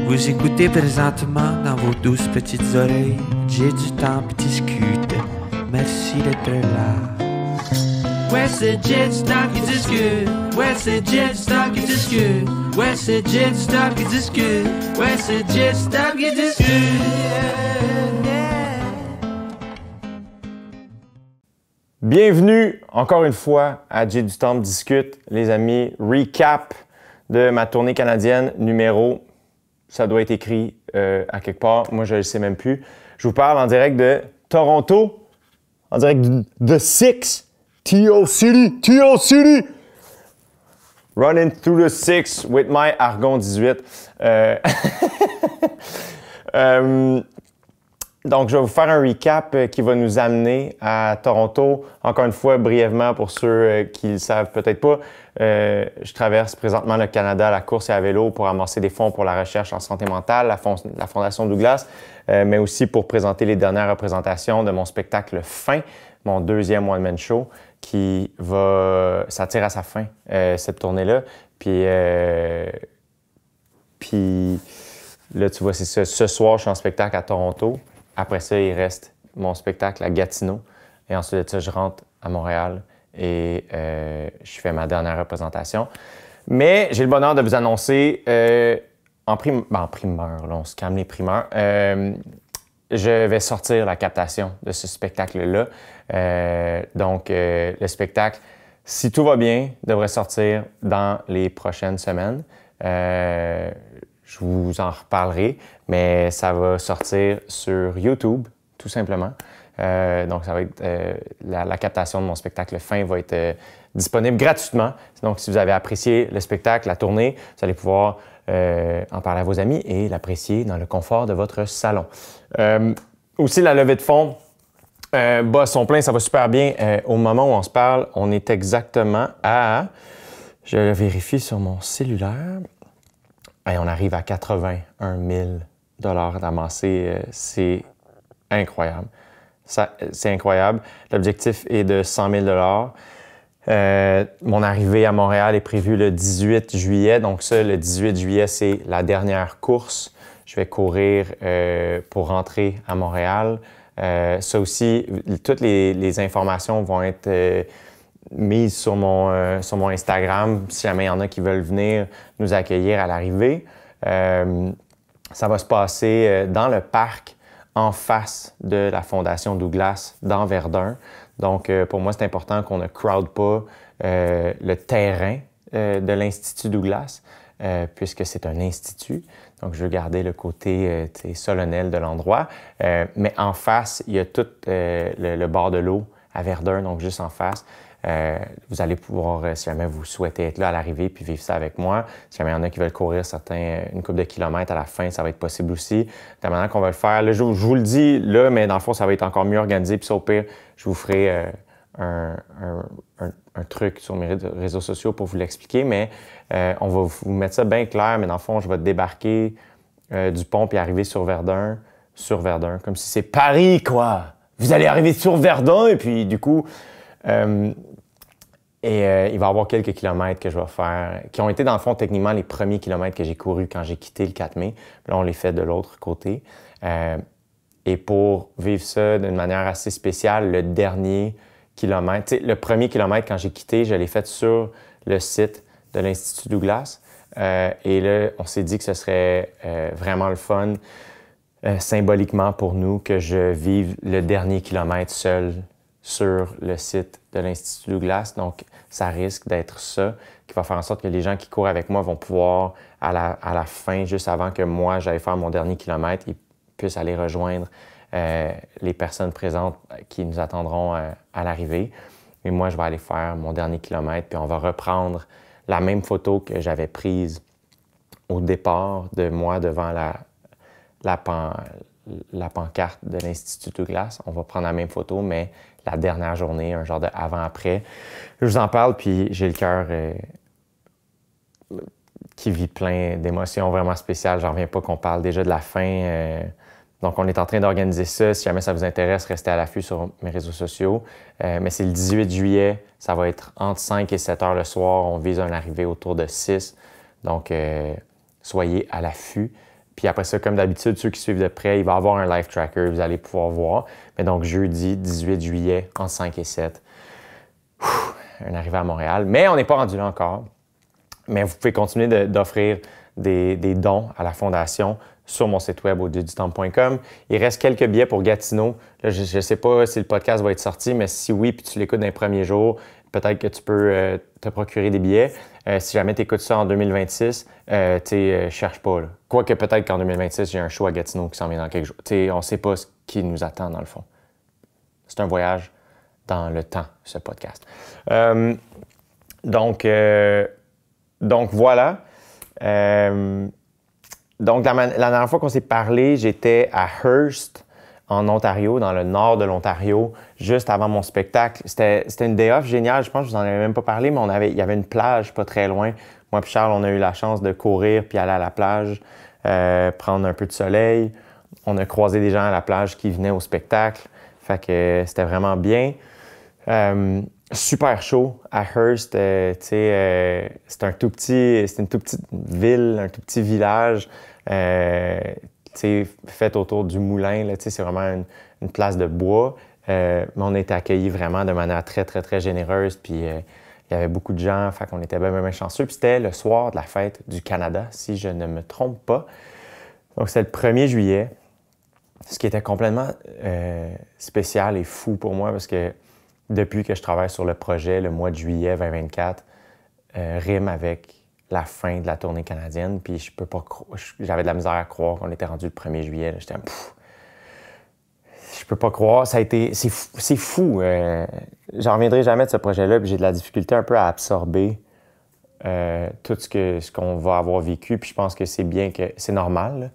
Vous écoutez présentement dans vos douces petites oreilles. J'ai du temps pour discuter. Merci d'être là. Ouais, c'est Jet Stop qui discute. Ouais, c'est Jet Stop qui discute. Ouais, c'est Jet Stop qui discute. Ouais, c'est Jet Stop qui discute. Bienvenue encore une fois à Jet du Temple discute, les amis. Recap de ma tournée canadienne numéro, ça doit être écrit à quelque part, moi je ne le sais même plus. Je vous parle en direct de Toronto, en direct de Six, T.O. City. Running through the Six with my Argon 18. Donc, je vais vous faire un recap qui va nous amener à Toronto. Encore une fois, brièvement, pour ceux qui ne le savent peut-être pas, je traverse présentement le Canada à la course et à vélo pour amasser des fonds pour la recherche en santé mentale, la Fondation Douglas, mais aussi pour présenter les dernières représentations de mon spectacle Fin, mon deuxième one-man show, ça tire à sa fin, cette tournée-là. Puis là, tu vois, c'est ça. Ce soir, je suis en spectacle à Toronto. Après ça, il reste mon spectacle à Gatineau. Et ensuite de ça, je rentre à Montréal et je fais ma dernière représentation. Mais j'ai le bonheur de vous annoncer en primeur, là, on se calme les primeurs. Je vais sortir la captation de ce spectacle-là. Donc, le spectacle, si tout va bien, devrait sortir dans les prochaines semaines. Je vous en reparlerai, mais ça va sortir sur YouTube, tout simplement. Donc, ça va être la captation de mon spectacle Fin va être disponible gratuitement. Donc, si vous avez apprécié le spectacle, la tournée, vous allez pouvoir en parler à vos amis et l'apprécier dans le confort de votre salon. Aussi, la levée de fonds bat son plein, ça va super bien. Au moment où on se parle, on est exactement à... Je vérifie sur mon cellulaire. Et on arrive à 81 000 d'amassés. C'est incroyable. C'est incroyable. L'objectif est de 100 000 mon arrivée à Montréal est prévue le 18 juillet. Donc ça, le 18 juillet, c'est la dernière course. Je vais courir pour rentrer à Montréal. Ça aussi, toutes les informations vont être mise sur mon Instagram, si jamais il y en a qui veulent venir nous accueillir à l'arrivée. Ça va se passer dans le parc en face de la Fondation Douglas dans Verdun. Donc, pour moi, c'est important qu'on ne crowd pas le terrain de l'Institut Douglas, puisque c'est un institut. Donc, je veux garder le côté solennel de l'endroit. Mais en face, il y a tout le bord de l'eau à Verdun, donc juste en face. Vous allez pouvoir, si jamais vous souhaitez être là à l'arrivée puis vivre ça avec moi, si jamais il y en a qui veulent courir une couple de kilomètres à la fin, ça va être possible aussi. De la manière qu'on va le faire, là, je vous le dis là, mais dans le fond, ça va être encore mieux organisé. Puis ça, au pire, je vous ferai un truc sur mes réseaux sociaux pour vous l'expliquer, mais on va vous mettre ça bien clair, mais dans le fond, je vais débarquer du pont puis arriver sur Verdun, comme si c'est Paris, quoi! Vous allez arriver sur Verdun, et puis du coup... il va y avoir quelques kilomètres que je vais faire, qui ont été dans le fond techniquement les premiers kilomètres que j'ai courus quand j'ai quitté le 4 mai. Là, on les fait de l'autre côté. Et pour vivre ça d'une manière assez spéciale, le dernier kilomètre, le premier kilomètre quand j'ai quitté, je l'ai fait sur le site de l'Institut Douglas. Et là, on s'est dit que ce serait vraiment le fun, symboliquement pour nous, que je vive le dernier kilomètre seul sur le site de l'Institut Douglas. Donc, ça risque d'être ça qui va faire en sorte que les gens qui courent avec moi vont pouvoir, à la fin, juste avant que moi, j'aille faire mon dernier kilomètre, ils puissent aller rejoindre les personnes présentes qui nous attendront à l'arrivée. Et moi, je vais aller faire mon dernier kilomètre, puis on va reprendre la même photo que j'avais prise au départ de moi devant la pancarte de l'Institut Douglas. On va prendre la même photo, mais la dernière journée, un genre de avant-après. Je vous en parle, puis j'ai le cœur qui vit plein d'émotions vraiment spéciales. J'en reviens pas qu'on parle déjà de la fin. Donc, on est en train d'organiser ça. Si jamais ça vous intéresse, restez à l'affût sur mes réseaux sociaux. Mais c'est le 18 juillet. Ça va être entre 5 et 7 heures le soir. On vise une arrivée autour de 6. Donc, soyez à l'affût. Puis après ça, comme d'habitude, ceux qui suivent de près, il va y avoir un live tracker, vous allez pouvoir voir. Mais donc, jeudi 18 juillet, en 5 et 7, un arrivée à Montréal. Mais on n'est pas rendu là encore. Mais vous pouvez continuer d'offrir des dons à la Fondation sur mon site web au dieudutemps.com. Il reste quelques billets pour Gatineau. Là, je ne sais pas si le podcast va être sorti, mais si oui, puis tu l'écoutes dans les premiers jours, peut-être que tu peux te procurer des billets. Si jamais tu écoutes ça en 2026, cherche pas. Là. Quoique peut-être qu'en 2026, j'ai un show à Gatineau qui s'en vient dans quelques jours. On ne sait pas ce qui nous attend dans le fond. C'est un voyage dans le temps, ce podcast. Donc voilà. Donc, la dernière fois qu'on s'est parlé, j'étais à Hearst, en Ontario, dans le nord de l'Ontario, juste avant mon spectacle. C'était une day off géniale. Je pense que je vous en avais même pas parlé, mais il y avait une plage pas très loin. Moi et Charles, on a eu la chance de courir puis aller à la plage, prendre un peu de soleil. On a croisé des gens à la plage qui venaient au spectacle. Fait que c'était vraiment bien. Super chaud à Hearst. C'est une toute petite ville, un tout petit village fait autour du moulin. Là, c'est vraiment une place de bois. Mais on a été accueillis vraiment de manière très, très, très généreuse. Puis il y avait beaucoup de gens, fait qu'on était bien chanceux. Puis c'était le soir de la fête du Canada, si je ne me trompe pas. Donc c'était le 1er juillet, ce qui était complètement spécial et fou pour moi parce que depuis que je travaille sur le projet, le mois de juillet 2024 rime avec la fin de la tournée canadienne. Puis je peux pas j'avais de la misère à croire qu'on était rendu le 1er juillet. Là. J'étais je peux pas croire. C'est fou. J'en reviendrai jamais de ce projet-là. Puis j'ai de la difficulté un peu à absorber tout ce qu'on va avoir vécu. Puis je pense que c'est bien que c'est normal. Là.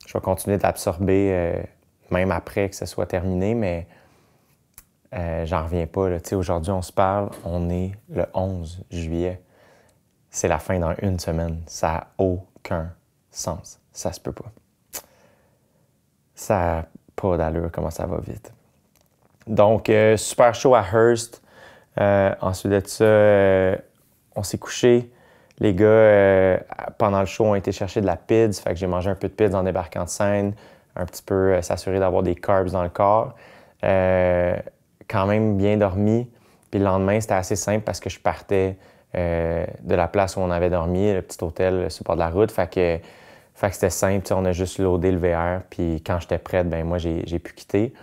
Je vais continuer de l'absorber même après que ce soit terminé, mais j'en reviens pas. Aujourd'hui, on se parle, on est le 11 juillet. C'est la fin dans une semaine. Ça n'a aucun sens. Ça se peut pas. Ça n'a pas d'allure comment ça va vite. Donc, super chaud à Hearst. Ensuite de ça, on s'est couché. Les gars, pendant le show, ont été chercher de la pizza. Fait que j'ai mangé un peu de pizza en débarquant de scène. Un petit peu s'assurer d'avoir des carbs dans le corps. Quand même bien dormi. Puis le lendemain, c'était assez simple parce que je partais de la place où on avait dormi, le petit hôtel sur le bord de la route. Fait que c'était simple. On a juste loadé le VR. Puis quand j'étais prête, ben moi, j'ai pu quitter.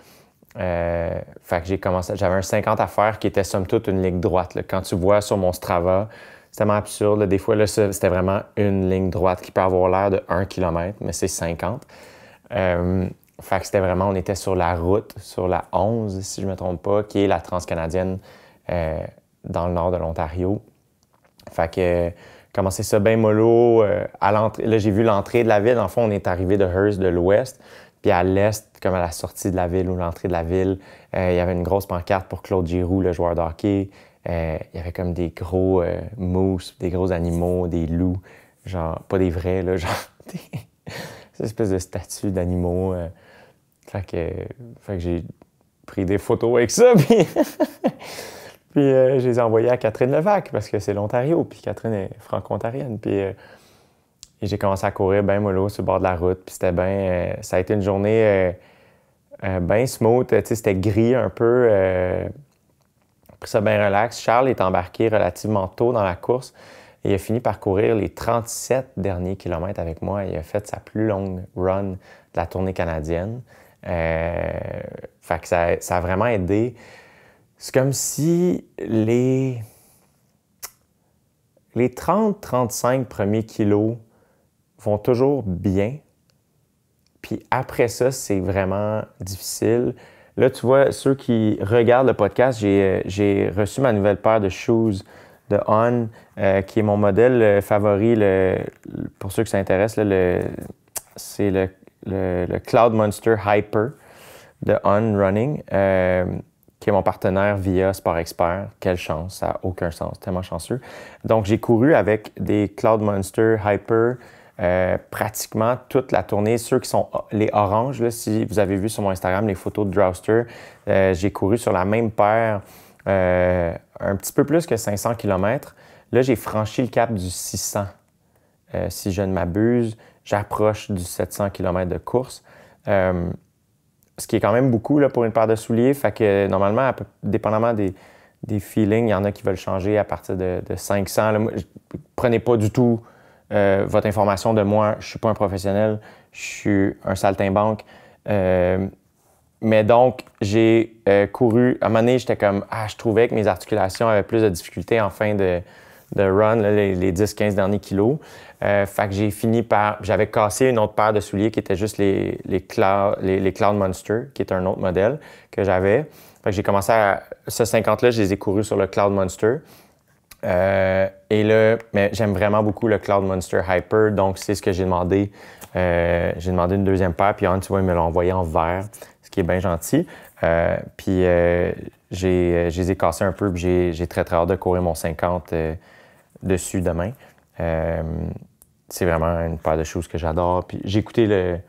Fait que j'ai commencé. J'avais un 50 à faire qui était somme toute une ligne droite. Là. Quand tu vois sur mon Strava, c'est tellement absurde. Là. Des fois, là, c'était vraiment une ligne droite qui peut avoir l'air de 1 km, mais c'est 50. Fait que c'était vraiment, on était sur la route, sur la 11, si je ne me trompe pas, qui est la transcanadienne dans le nord de l'Ontario. Fait que commencer ça bien mollo. À l'entrée, là, j'ai vu l'entrée de la ville. En fond, on est arrivé de Hearst de l'ouest. Puis à l'est, comme à la sortie de la ville ou l'entrée de la ville, il y avait une grosse pancarte pour Claude Giroux, le joueur de hockey. Il y avait comme des gros moose, des gros animaux, des loups. Genre, pas des vrais, là, genre des espèces de statues d'animaux. Fait que j'ai pris des photos avec ça, puis je les ai envoyées à Catherine Levac, parce que c'est l'Ontario, puis Catherine est franco-ontarienne. Puis et j'ai commencé à courir bien mollo sur le bord de la route, puis c'était bien... ça a été une journée bien smooth, tu sais, c'était gris un peu, pris ça bien relax. Charles est embarqué relativement tôt dans la course, et il a fini par courir les 37 derniers kilomètres avec moi. Il a fait sa plus longue run de la tournée canadienne. Fait que ça a vraiment aidé. C'est comme si les 30-35 premiers kilos vont toujours bien. Puis après ça, c'est vraiment difficile. Là, tu vois, ceux qui regardent le podcast, j'ai reçu ma nouvelle paire de shoes de On, qui est mon modèle favori. Pour ceux qui s'intéressent, c'est le Cloud Monster Hyper de On Running, qui est mon partenaire via Sport Expert. Quelle chance, ça n'a aucun sens, tellement chanceux. Donc, j'ai couru avec des Cloud Monster Hyper pratiquement toute la tournée. Ceux qui sont les oranges, là, si vous avez vu sur mon Instagram les photos de Drowster, j'ai couru sur la même paire un petit peu plus que 500 km. Là, j'ai franchi le cap du 600, si je ne m'abuse. j'approche du 700 km de course. Ce qui est quand même beaucoup là, pour une paire de souliers. Fait que normalement, dépendamment des feelings, il y en a qui veulent changer à partir de 500. Là, prenez pas du tout votre information de moi. Je suis pas un professionnel. Je suis un saltimbanque. Mais donc, j'ai couru. À un moment donné, j'étais comme, je trouvais que mes articulations avaient plus de difficultés en fin de run, là, les 10-15 derniers kilos. Fait que j'ai fini par... J'avais cassé une autre paire de souliers qui étaient juste les Cloud Monster, qui est un autre modèle que j'avais. Fait que j'ai commencé à... Ce 50-là, je les ai courus sur le Cloud Monster. Et là, mais j'aime vraiment beaucoup le Cloud Monster Hyper, donc c'est ce que j'ai demandé. J'ai demandé une deuxième paire, puis tu vois, il me l'a envoyé en vert, ce qui est bien gentil. Puis je les ai cassés un peu, puis j'ai très hâte de courir mon 50 dessus demain. C'est vraiment une paire de choses que j'adore. Puis j'ai écouté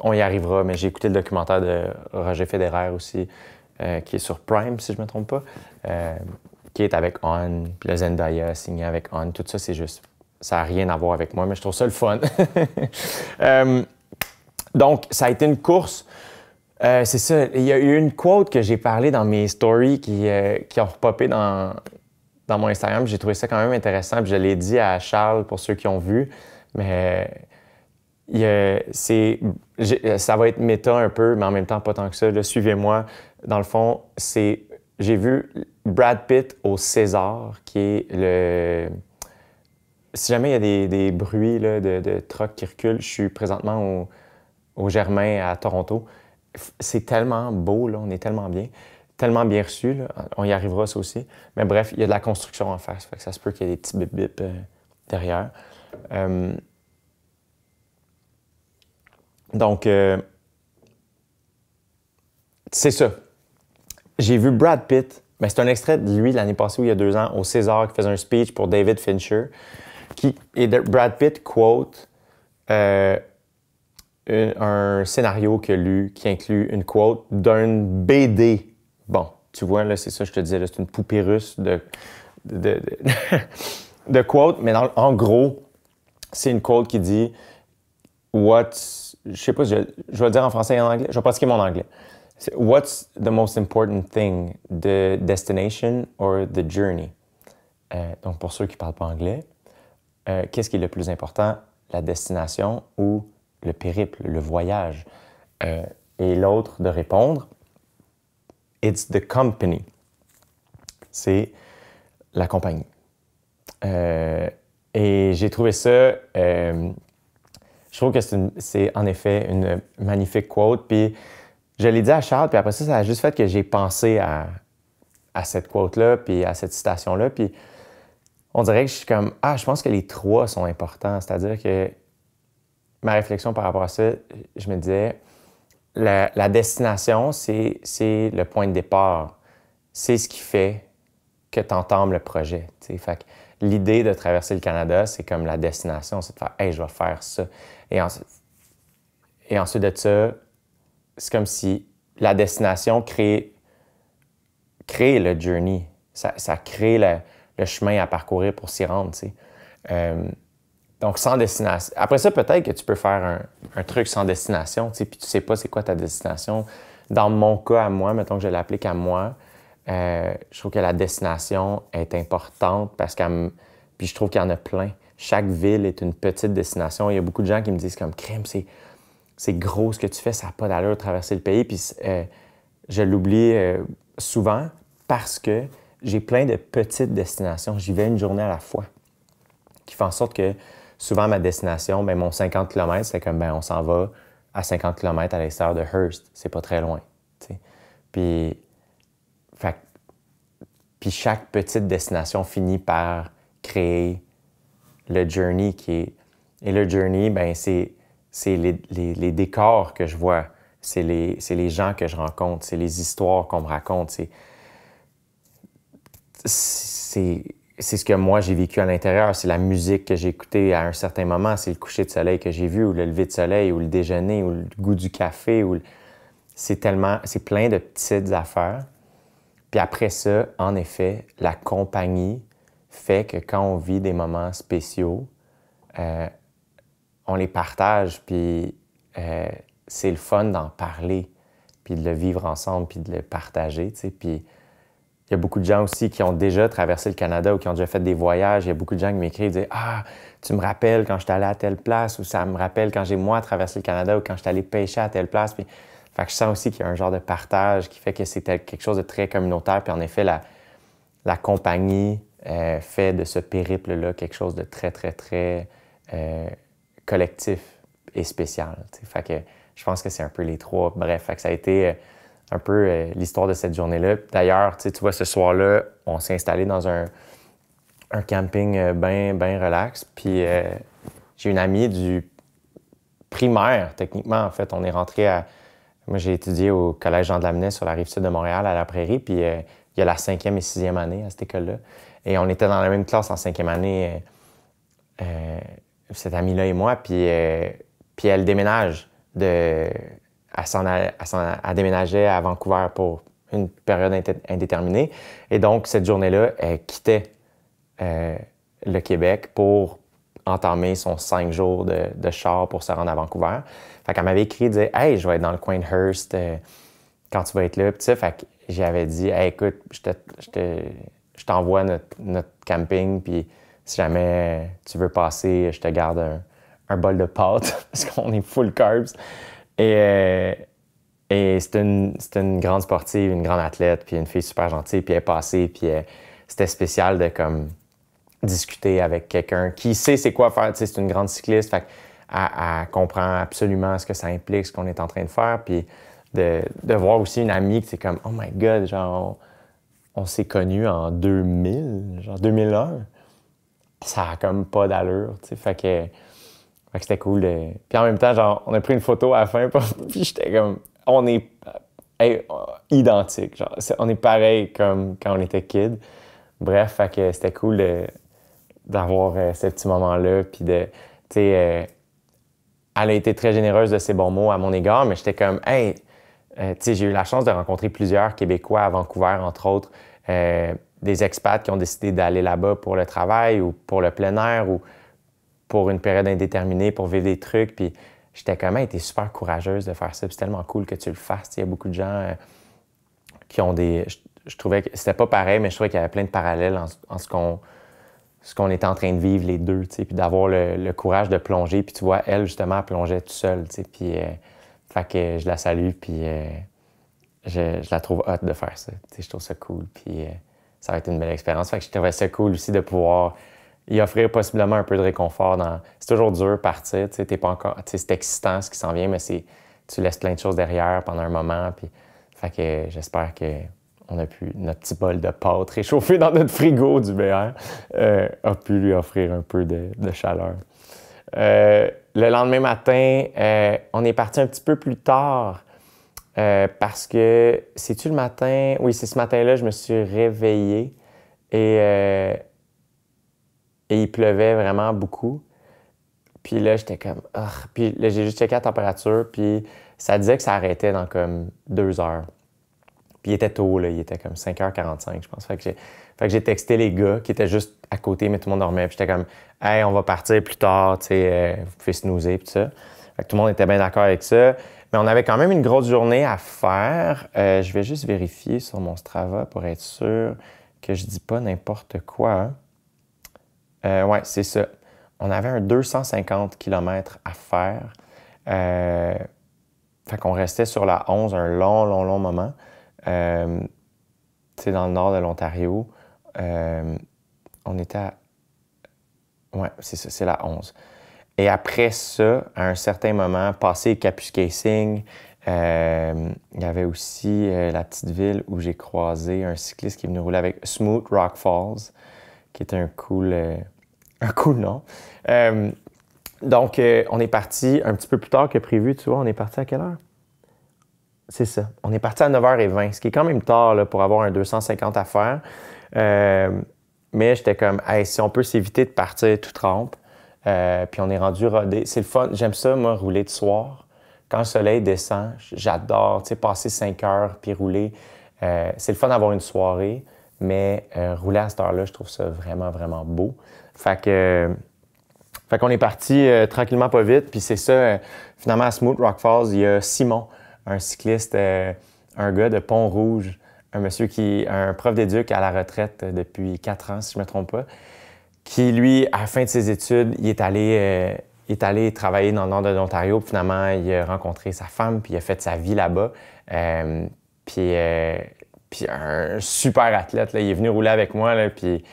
on y arrivera, mais j'ai écouté le documentaire de Roger Federer aussi, qui est sur Prime, si je ne me trompe pas, qui est avec On, puis le Zendaya signé avec On. Tout ça, c'est juste... Ça n'a rien à voir avec moi, mais je trouve ça le fun. Donc, ça a été une course. C'est ça. Il y a eu une quote que j'ai parlé dans mes stories qui ont repopé dans mon Instagram. J'ai trouvé ça quand même intéressant. Puis je l'ai dit à Charles pour ceux qui ont vu. Mais ça va être méta un peu, mais en même temps pas tant que ça. Là, suivez-moi. Dans le fond, j'ai vu Brad Pitt au César, qui est le... Si jamais il y a des bruits là, de trucks qui reculent, je suis présentement au Germain à Toronto. C'est tellement beau, là, on est tellement bien reçus. Là. On y arrivera, ça aussi. Mais bref, il y a de la construction en face. Fait que ça se peut qu'il y ait des petits bip-bip derrière. Donc, c'est ça. J'ai vu Brad Pitt. Mais c'est un extrait de lui l'année passée, ou il y a 2 ans, au César, qui faisait un speech pour David Fincher. Et Brad Pitt quote un scénario qu'il a lu qui inclut une quote d'une BD. Bon, tu vois, là, c'est ça, je te disais, là, c'est une poupée russe de quote, mais en gros, c'est une quote qui dit je sais pas, je vais le dire en français et en anglais. Je vais pratiquer mon anglais. What's the most important thing, the destination or the journey? Donc, pour ceux qui ne parlent pas anglais, qu'est-ce qui est le plus important, la destination ou le périple, le voyage? Et l'autre de répondre, it's the company. C'est la compagnie. Et j'ai trouvé ça, je trouve que c'est en effet une magnifique quote. Puis je l'ai dit à Charles, puis après ça a juste fait que j'ai pensé à cette quote-là, puis à cette citation-là. Puis on dirait que je suis comme, je pense que les 3 sont importants. C'est-à-dire que ma réflexion par rapport à ça, je me disais, la destination, c'est le point de départ. C'est ce qui fait que tu entames le projet. T'sais. Fait que l'idée de traverser le Canada, c'est comme la destination, c'est de faire « Hey, je vais faire ça ». Et ensuite de ça, c'est comme si la destination crée le journey. Ça crée le chemin à parcourir pour s'y rendre, tu sais. Donc, sans destination. Après ça, peut-être que tu peux faire un truc sans destination, tu sais, puis tu sais pas c'est quoi ta destination. Dans mon cas, à moi, mettons que je l'applique à moi, je trouve que la destination est importante parce puis je trouve qu'il y en a plein. Chaque ville est une petite destination. Il y a beaucoup de gens qui me disent comme « Crème, c'est gros ce que tu fais, ça n'a pas d'allure de traverser le pays. » Puis je l'oublie souvent parce que j'ai plein de petites destinations. J'y vais une journée à la fois. Qui fait en sorte que souvent, ma destination, bien, mon 50 km, c'est comme, on s'en va à 50 km à l'extérieur de Hearst. C'est pas très loin. T'sais. Puis chaque petite destination finit par créer le journey Et le journey, bien, c'est les décors que je vois. C'est les gens que je rencontre. C'est les histoires qu'on me raconte. C'est ce que moi, j'ai vécu à l'intérieur. C'est la musique que j'ai écoutée à un certain moment. C'est le coucher de soleil que j'ai vu, ou le lever de soleil, ou le déjeuner, ou le goût du café. C'est plein de petites affaires. Puis après ça, en effet, la compagnie fait que quand on vit des moments spéciaux, on les partage, puis c'est le fun d'en parler, puis de le vivre ensemble, puis de le partager, tu sais. Puis il y a beaucoup de gens aussi qui ont déjà traversé le Canada ou qui ont déjà fait des voyages. Il y a beaucoup de gens qui m'écrivent, disent « Ah, tu me rappelles quand je suis allé à telle place » ou « Ça me rappelle quand j'ai, moi, traversé le Canada ou quand je suis allé pêcher à telle place. » Puis, fait que je sens aussi qu'il y a un genre de partage qui fait que c'est quelque chose de très communautaire. Puis en effet, la compagnie fait de ce périple-là quelque chose de très, très, très collectif et spécial. T'sais. Fait que je pense que c'est un peu les trois. Bref, fait que ça a été un peu l'histoire de cette journée-là. D'ailleurs, tu vois, ce soir-là, on s'est installé dans un camping bien relax. Puis j'ai une amie du primaire, techniquement, en fait. On est rentré à... Moi, j'ai étudié au Collège Jean de Lamennais sur la Rive-Sud de Montréal, à la Prairie. Puis il y a la 5e et 6e année à cette école-là. Et on était dans la même classe en 5e année, cette amie-là et moi. Puis elle déménage elle déménageait à Vancouver pour une période indéterminée. Et donc, cette journée-là, elle quittait le Québec pour entamer son 5 jours de char pour se rendre à Vancouver. Fait qu'elle m'avait écrit, disait « Hey, je vais être dans le coin de Hearst quand tu vas être là. » Puis ça, fait que j'avais dit « Hey, écoute, je t'envoie notre camping, puis si jamais tu veux passer, je te garde un bol de pâtes parce qu'on est full carbs. » Et c'était une grande sportive, une grande athlète, puis une fille super gentille, puis elle est passée, puis c'était spécial de comme discuter avec quelqu'un qui sait c'est quoi faire. Tu sais, c'est une grande cycliste, fait qu'elle comprend absolument ce que ça implique, ce qu'on est en train de faire, puis de voir aussi une amie qui c'est comme « Oh my God, genre, on s'est connus en 2000, genre 2001. » Ça a comme pas d'allure, tu sais, fait que c'était cool. Puis en même temps, genre, on a pris une photo à la fin, puis j'étais comme... On est identiques, genre, on est pareil comme quand on était kid. Bref, fait que c'était cool d'avoir ce petit moment-là, puis tu sais, elle a été très généreuse de ses bons mots à mon égard, mais j'étais comme, hey, tu sais, j'ai eu la chance de rencontrer plusieurs Québécois à Vancouver, entre autres, des expats qui ont décidé d'aller là-bas pour le travail ou pour le plein air ou pour une période indéterminée, pour vivre des trucs, puis j'étais comme, hey, t'es super courageuse de faire ça, puis c'est tellement cool que tu le fasses. Il y a beaucoup de gens qui ont des... Je trouvais que c'était pas pareil, mais je trouvais qu'il y avait plein de parallèles en ce qu'on était en train de vivre les deux, tu sais, puis d'avoir le courage de plonger. Puis tu vois, elle, justement, elle plongeait toute seule, tu sais, puis fait que je la salue, puis je la trouve hot de faire ça. Tu sais, je trouve ça cool, puis ça va être une belle expérience. Fait que je trouvais ça cool aussi de pouvoir y offrir possiblement un peu de réconfort. C'est toujours dur partir, tu sais, t'es pas encore... Tu sais, c'est excitant ce qui s'en vient, mais tu laisses plein de choses derrière pendant un moment, puis fait que j'espère qu'on a pu... Notre petit bol de pâtes réchauffé dans notre frigo du BR a pu lui offrir un peu de chaleur. Le lendemain matin, on est parti un petit peu plus tard parce que... C'est-tu le matin? Oui, c'est ce matin-là, je me suis réveillé et il pleuvait vraiment beaucoup. Puis là, j'étais comme... Puis là, j'ai juste checké la température, puis ça disait que ça arrêtait dans comme 2 heures. Puis il était tôt, là, il était comme 5h45, je pense. Fait que j'ai texté les gars qui étaient juste à côté, mais tout le monde dormait. Puis j'étais comme « Hey, on va partir plus tard, tu sais, vous pouvez snoozer, puis tout ça. » Fait que tout le monde était bien d'accord avec ça. Mais on avait quand même une grosse journée à faire. Je vais juste vérifier sur mon Strava pour être sûr que je dis pas n'importe quoi. Ouais, c'est ça. On avait un 250 km à faire. Fait qu'on restait sur la 11 un long moment. Tu sais, dans le nord de l'Ontario. On était à... Ouais, c'est ça, c'est la 11. Et après ça, à un certain moment, passé Kapuskasing, il y avait aussi la petite ville où j'ai croisé un cycliste qui est venu rouler avec Smoot Rock Falls, qui est un cool nom. Donc, on est parti un petit peu plus tard que prévu. Tu vois, on est parti à quelle heure? C'est ça. On est parti à 9h20, ce qui est quand même tard là, pour avoir un 250 à faire. Mais j'étais comme, hey, si on peut s'éviter de partir tout trempe. Puis on est rendu rodé. C'est le fun. J'aime ça, moi, rouler de soir. Quand le soleil descend, j'adore, tu sais, passer 5 heures puis rouler. C'est le fun d'avoir une soirée, mais rouler à cette heure-là, je trouve ça vraiment, vraiment beau. Fait que Fait qu'on est parti tranquillement, pas vite. Puis c'est ça, finalement, à Smooth Rock Falls, il y a Simon, un cycliste, un gars de Pont-Rouge, un prof d'éduc à la retraite depuis 4 ans, si je ne me trompe pas, qui, lui, à la fin de ses études, il est allé travailler dans le nord de l'Ontario. Puis finalement, il a rencontré sa femme, puis il a fait sa vie là-bas. Puis un super athlète, là, il est venu rouler avec moi, là, puis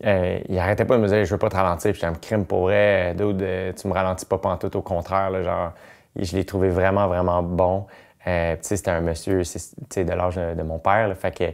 il arrêtait pas de me dire « je veux pas te ralentir ». Puis j'étais un crime pour vrai, dude, tu me ralentis pas pantoute, au contraire, là, genre, je l'ai trouvé vraiment, vraiment bon. C'était un monsieur de l'âge de mon père, là, fait que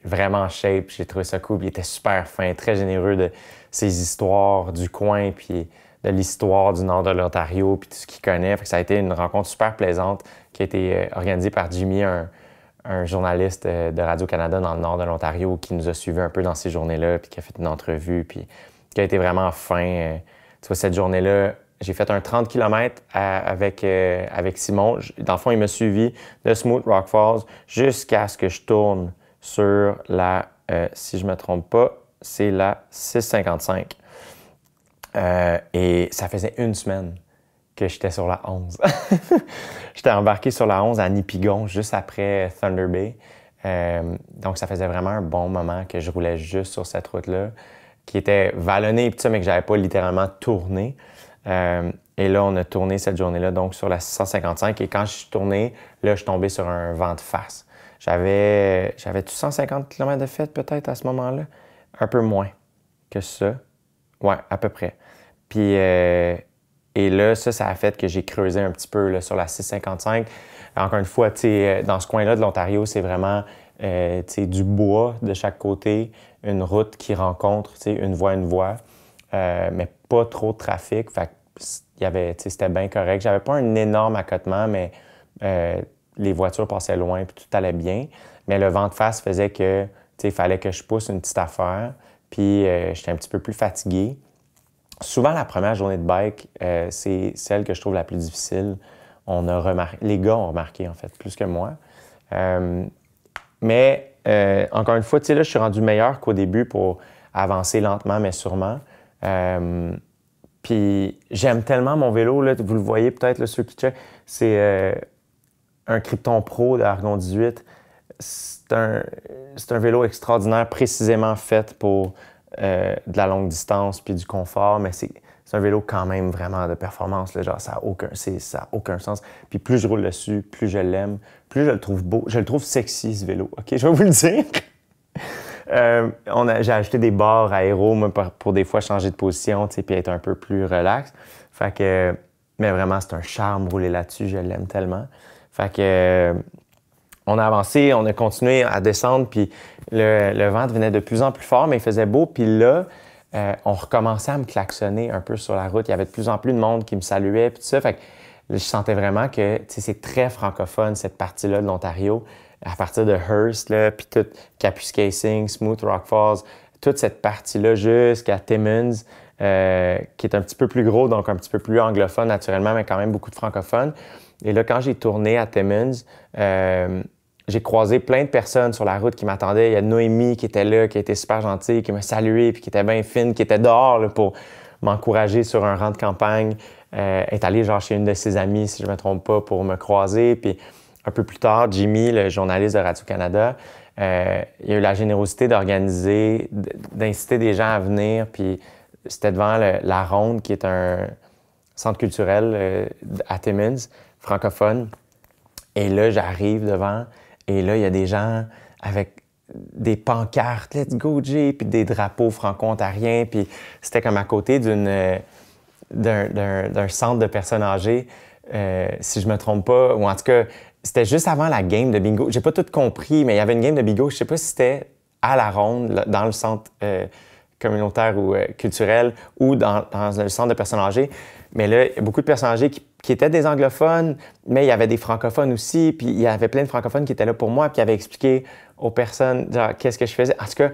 vraiment en shape, j'ai trouvé ça cool. Il était super fin, très généreux de ses histoires du coin, puis de l'histoire du nord de l'Ontario, puis tout ce qu'il connaît. Fait que ça a été une rencontre super plaisante qui a été organisée par Jimmy, un journaliste de Radio-Canada dans le nord de l'Ontario qui nous a suivis un peu dans ces journées-là, puis qui a fait une entrevue, puis qui a été vraiment fin. Tu vois, cette journée-là, j'ai fait un 30 km avec Simon. Dans le fond, il m'a suivi de Smooth Rock Falls jusqu'à ce que je tourne sur la, si je ne me trompe pas, c'est la 655. Et ça faisait 1 semaine que j'étais sur la 11. J'étais embarqué sur la 11 à Nipigon, juste après Thunder Bay. Donc, ça faisait vraiment un bon moment que je roulais juste sur cette route-là, qui était vallonnée et tout ça, mais que je n'avais pas littéralement tourné. Et là, on a tourné cette journée-là, donc sur la 655. Et quand je suis tourné, là, je suis tombé sur un vent de face. J'avais-tu 150 km de fête peut-être à ce moment-là? Un peu moins que ça. Ouais, à peu près. Puis, et là, ça a fait que j'ai creusé un petit peu là, sur la 655. Encore une fois, dans ce coin-là de l'Ontario, c'est vraiment du bois de chaque côté, une route qui rencontre une voie, mais pas trop de trafic. Fait que c'était bien correct. J'avais pas un énorme accotement, mais les voitures passaient loin puis tout allait bien. Mais le vent de face faisait que il fallait que je pousse une petite affaire. Puis j'étais un petit peu plus fatigué. Souvent, la première journée de bike, c'est celle que je trouve la plus difficile. Les gars ont remarqué, en fait, plus que moi. Mais encore une fois, là, je suis rendu meilleur qu'au début pour avancer lentement, mais sûrement. Puis j'aime tellement mon vélo, là, vous le voyez peut-être, là, ceux qui checkent, c'est un Krypton Pro de Argon 18. C'est un vélo extraordinaire, précisément fait pour de la longue distance puis du confort, mais c'est un vélo quand même vraiment de performance. Là, genre, ça n'a aucun sens. Puis plus je roule dessus, plus je l'aime, plus je le trouve beau. Je le trouve sexy, ce vélo. OK, je vais vous le dire. J'ai acheté des barres aéro pour des fois changer de position puis être un peu plus relax. Fait que, mais vraiment, c'est un charme rouler là-dessus. Je l'aime tellement. Fait que on a avancé, on a continué à descendre, puis le vent devenait de plus en plus fort, mais il faisait beau. Puis là, on recommençait à me klaxonner un peu sur la route. Il y avait de plus en plus de monde qui me saluait, puis tout ça. Fait que je sentais vraiment que c'est très francophone, cette partie-là de l'Ontario. À partir de Hearst, puis tout Kapuskasing, Smooth Rock Falls, toute cette partie-là jusqu'à Timmins, qui est un petit peu plus gros, donc un petit peu plus anglophone naturellement, mais quand même beaucoup de francophones. Et là, quand j'ai tourné à Timmins, j'ai croisé plein de personnes sur la route qui m'attendaient. Il y a Noémie qui était là, qui était super gentille, qui m'a salué, puis qui était bien fine, qui était dehors là, pour m'encourager sur un rang de campagne. Est allée genre chez une de ses amies, si je ne me trompe pas, pour me croiser. Puis un peu plus tard, Jimmy, le journaliste de Radio-Canada, il a eu la générosité d'inciter des gens à venir. Puis c'était devant la Ronde, qui est un centre culturel à Timmins, francophone. Et là, j'arrive devant, et là, il y a des gens avec des pancartes, Let's go, Jay, puis des drapeaux franco-ontariens. Puis c'était comme à côté d'un centre de personnes âgées, si je me trompe pas, ou en tout cas, c'était juste avant la game de bingo. J'ai pas tout compris, mais il y avait une game de bingo. Je sais pas si c'était à la Ronde, dans le centre communautaire ou culturel, ou dans le centre de personnes âgées. Mais là, il y a beaucoup de personnes âgées qui étaient des anglophones, mais il y avait des francophones aussi. Puis il y avait plein de francophones qui étaient là pour moi, puis qui avaient expliqué aux personnes genre, qu'est-ce que je faisais. En tout cas,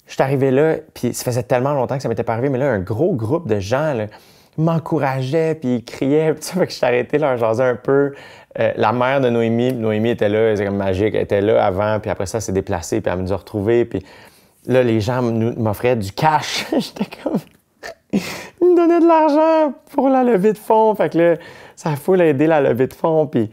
je suis arrivé là, puis ça faisait tellement longtemps que ça m'était pas arrivé, mais là, un gros groupe de gens là, m'encourageaient, puis ils criaient, puis ça fait que je suis arrêté, leur jaser un peu. La mère de Noémie était là, c'est comme magique, elle était là avant, puis après ça, elle s'est déplacée, puis elle nous a retrouvés, puis là, les gens m'offraient du cash. J'étais comme... il me donnait de l'argent pour la levée de fonds. Fait que là, ça fout aider la levée de fonds. Puis,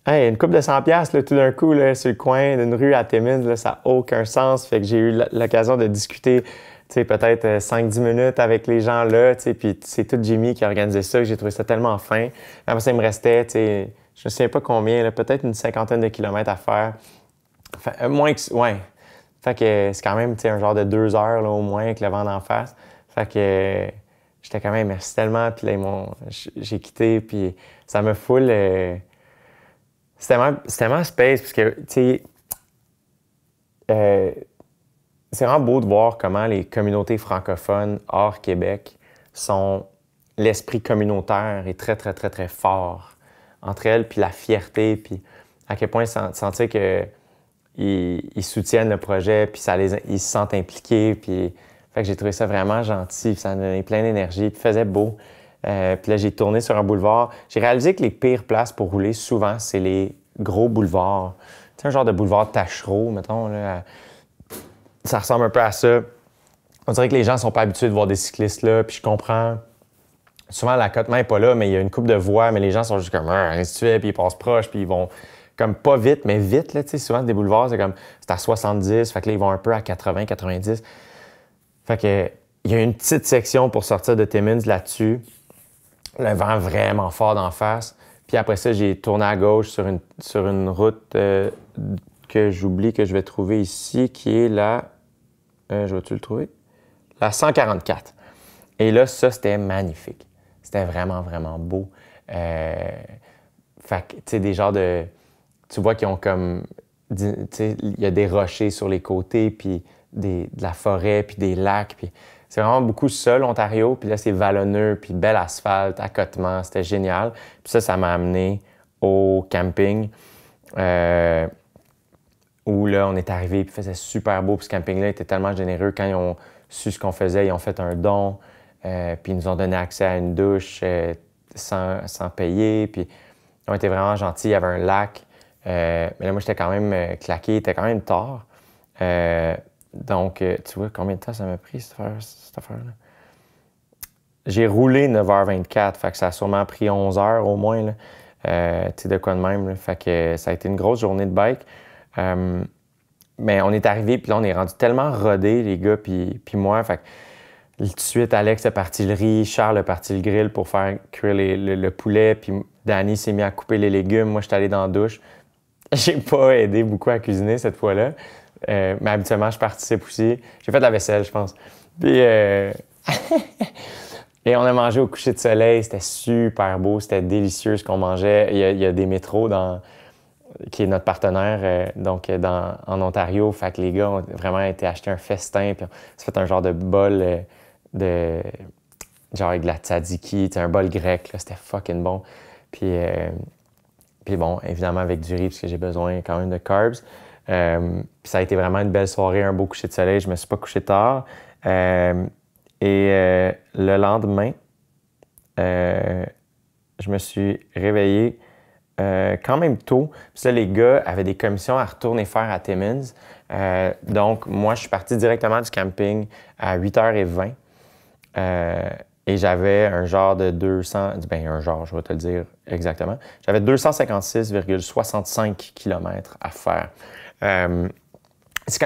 hey, une couple de 100$, là, tout d'un coup, là, sur le coin d'une rue à Timmins, là, ça n'a aucun sens. Fait que j'ai eu l'occasion de discuter, peut-être 5-10 minutes avec les gens là. Puis c'est tout Jimmy qui a organisé ça. J'ai trouvé ça tellement fin. Après ça, il me restait, je ne sais pas combien, là, peut-être une 50aine de kilomètres à faire. Enfin, moins que... Ouais. Fait que c'est quand même un genre de 2 heures là, au moins avec le vent d'en face. Fait que j'étais quand même merci tellement. Puis là, j'ai quitté. Puis ça me fout. C'était tellement space parce que, c'est vraiment beau de voir comment les communautés francophones hors Québec sont... L'esprit communautaire est très, très, très, très fort entre elles. Puis la fierté. Puis à quel point sentir que ils soutiennent le projet, puis ils se sentent impliqués. Puis fait que j'ai trouvé ça vraiment gentil, puis ça me donnait plein d'énergie, puis il faisait beau. Puis là, j'ai tourné sur un boulevard. J'ai réalisé que les pires places pour rouler, souvent, c'est les gros boulevards. Tu sais, un genre de boulevard Tachereau, mettons. Là, ça ressemble un peu à ça. On dirait que les gens ne sont pas habitués de voir des cyclistes là, puis je comprends. Souvent, l'accotement n'est pas là, mais il y a une coupe de voies, mais les gens sont juste comme « Qu'est-ce que tu fais? » Puis ils passent proche, puis ils vont... Comme pas vite, mais vite, là, tu sais, souvent des boulevards, c'est à 70, fait que là, ils vont un peu à 80, 90. Fait que il y a une petite section pour sortir de Timmins là-dessus. Le vent vraiment fort d'en face. Puis après ça, j'ai tourné à gauche sur une route que j'oublie que je vais trouver ici, qui est la... je vais-tu le trouver? La 144. Et là, ça, c'était magnifique. C'était vraiment, vraiment beau. Fait que, tu sais, des genres de... Tu vois qu'ils ont comme... Tu sais, il y a des rochers sur les côtés, puis de la forêt, puis des lacs. Puis c'est vraiment beaucoup ça, l'Ontario. Puis là, c'est vallonneux, puis bel asphalte, accotement. C'était génial. Puis ça m'a amené au camping, où là, on est arrivé, puis il faisait super beau. Puis ce camping-là était tellement généreux. Quand ils ont su ce qu'on faisait, ils ont fait un don. Puis ils nous ont donné accès à une douche sans payer. Puis ils ont été vraiment gentils. Il y avait un lac. Mais là, moi, j'étais quand même claqué. Il était quand même tard. Donc, tu vois combien de temps ça m'a pris, cette affaire-là? J'ai roulé 9h24. Fait que ça a sûrement pris 11 heures au moins. Tu sais, de quoi de même. Là. Fait que ça a été une grosse journée de bike. Mais on est arrivé, puis là, on est rendu tellement rodés, les gars, puis moi. Fait que tout de suite, Alex a parti le riz, Charles a parti le grill pour faire cuire le poulet, puis Danny s'est mis à couper les légumes. Moi, je suis allé dans la douche. J'ai pas aidé beaucoup à cuisiner cette fois-là, mais habituellement, je participe aussi. J'ai fait de la vaisselle, je pense. Puis, et on a mangé au coucher de soleil. C'était super beau, c'était délicieux ce qu'on mangeait. Il y a des métros qui est notre partenaire en Ontario. Fait que les gars ont vraiment été acheter un festin, puis on s'est fait un genre de bol genre avec de la tzatziki, un bol grec, là, c'était fucking bon. Puis bon, évidemment avec du riz, parce que j'ai besoin quand même de carbs. Puis ça a été vraiment une belle soirée, un beau coucher de soleil. Je me suis pas couché tard. Le lendemain, je me suis réveillé quand même tôt. Puis là, les gars avaient des commissions à retourner faire à Timmins. Donc, moi, je suis parti directement du camping à 8h20. Et j'avais un genre de 200... un genre, je vais te le dire exactement. J'avais 256,65 km à faire. Il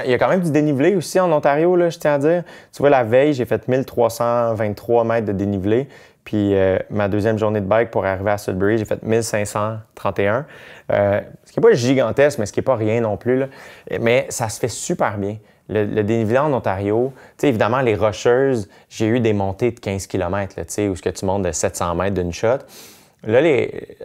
y a quand même du dénivelé aussi en Ontario, là, je tiens à dire. Tu vois, la veille, j'ai fait 1323 mètres de dénivelé. Puis ma deuxième journée de bike pour arriver à Sudbury, j'ai fait 1531. Ce qui n'est pas gigantesque, mais ce qui n'est pas rien non plus. Là. Mais ça se fait super bien. Le dénivelé en Ontario, tu sais, évidemment, les Rocheuses, j'ai eu des montées de 15 km, là, tu sais, où tu montes de 700 mètres d'une shot. Là,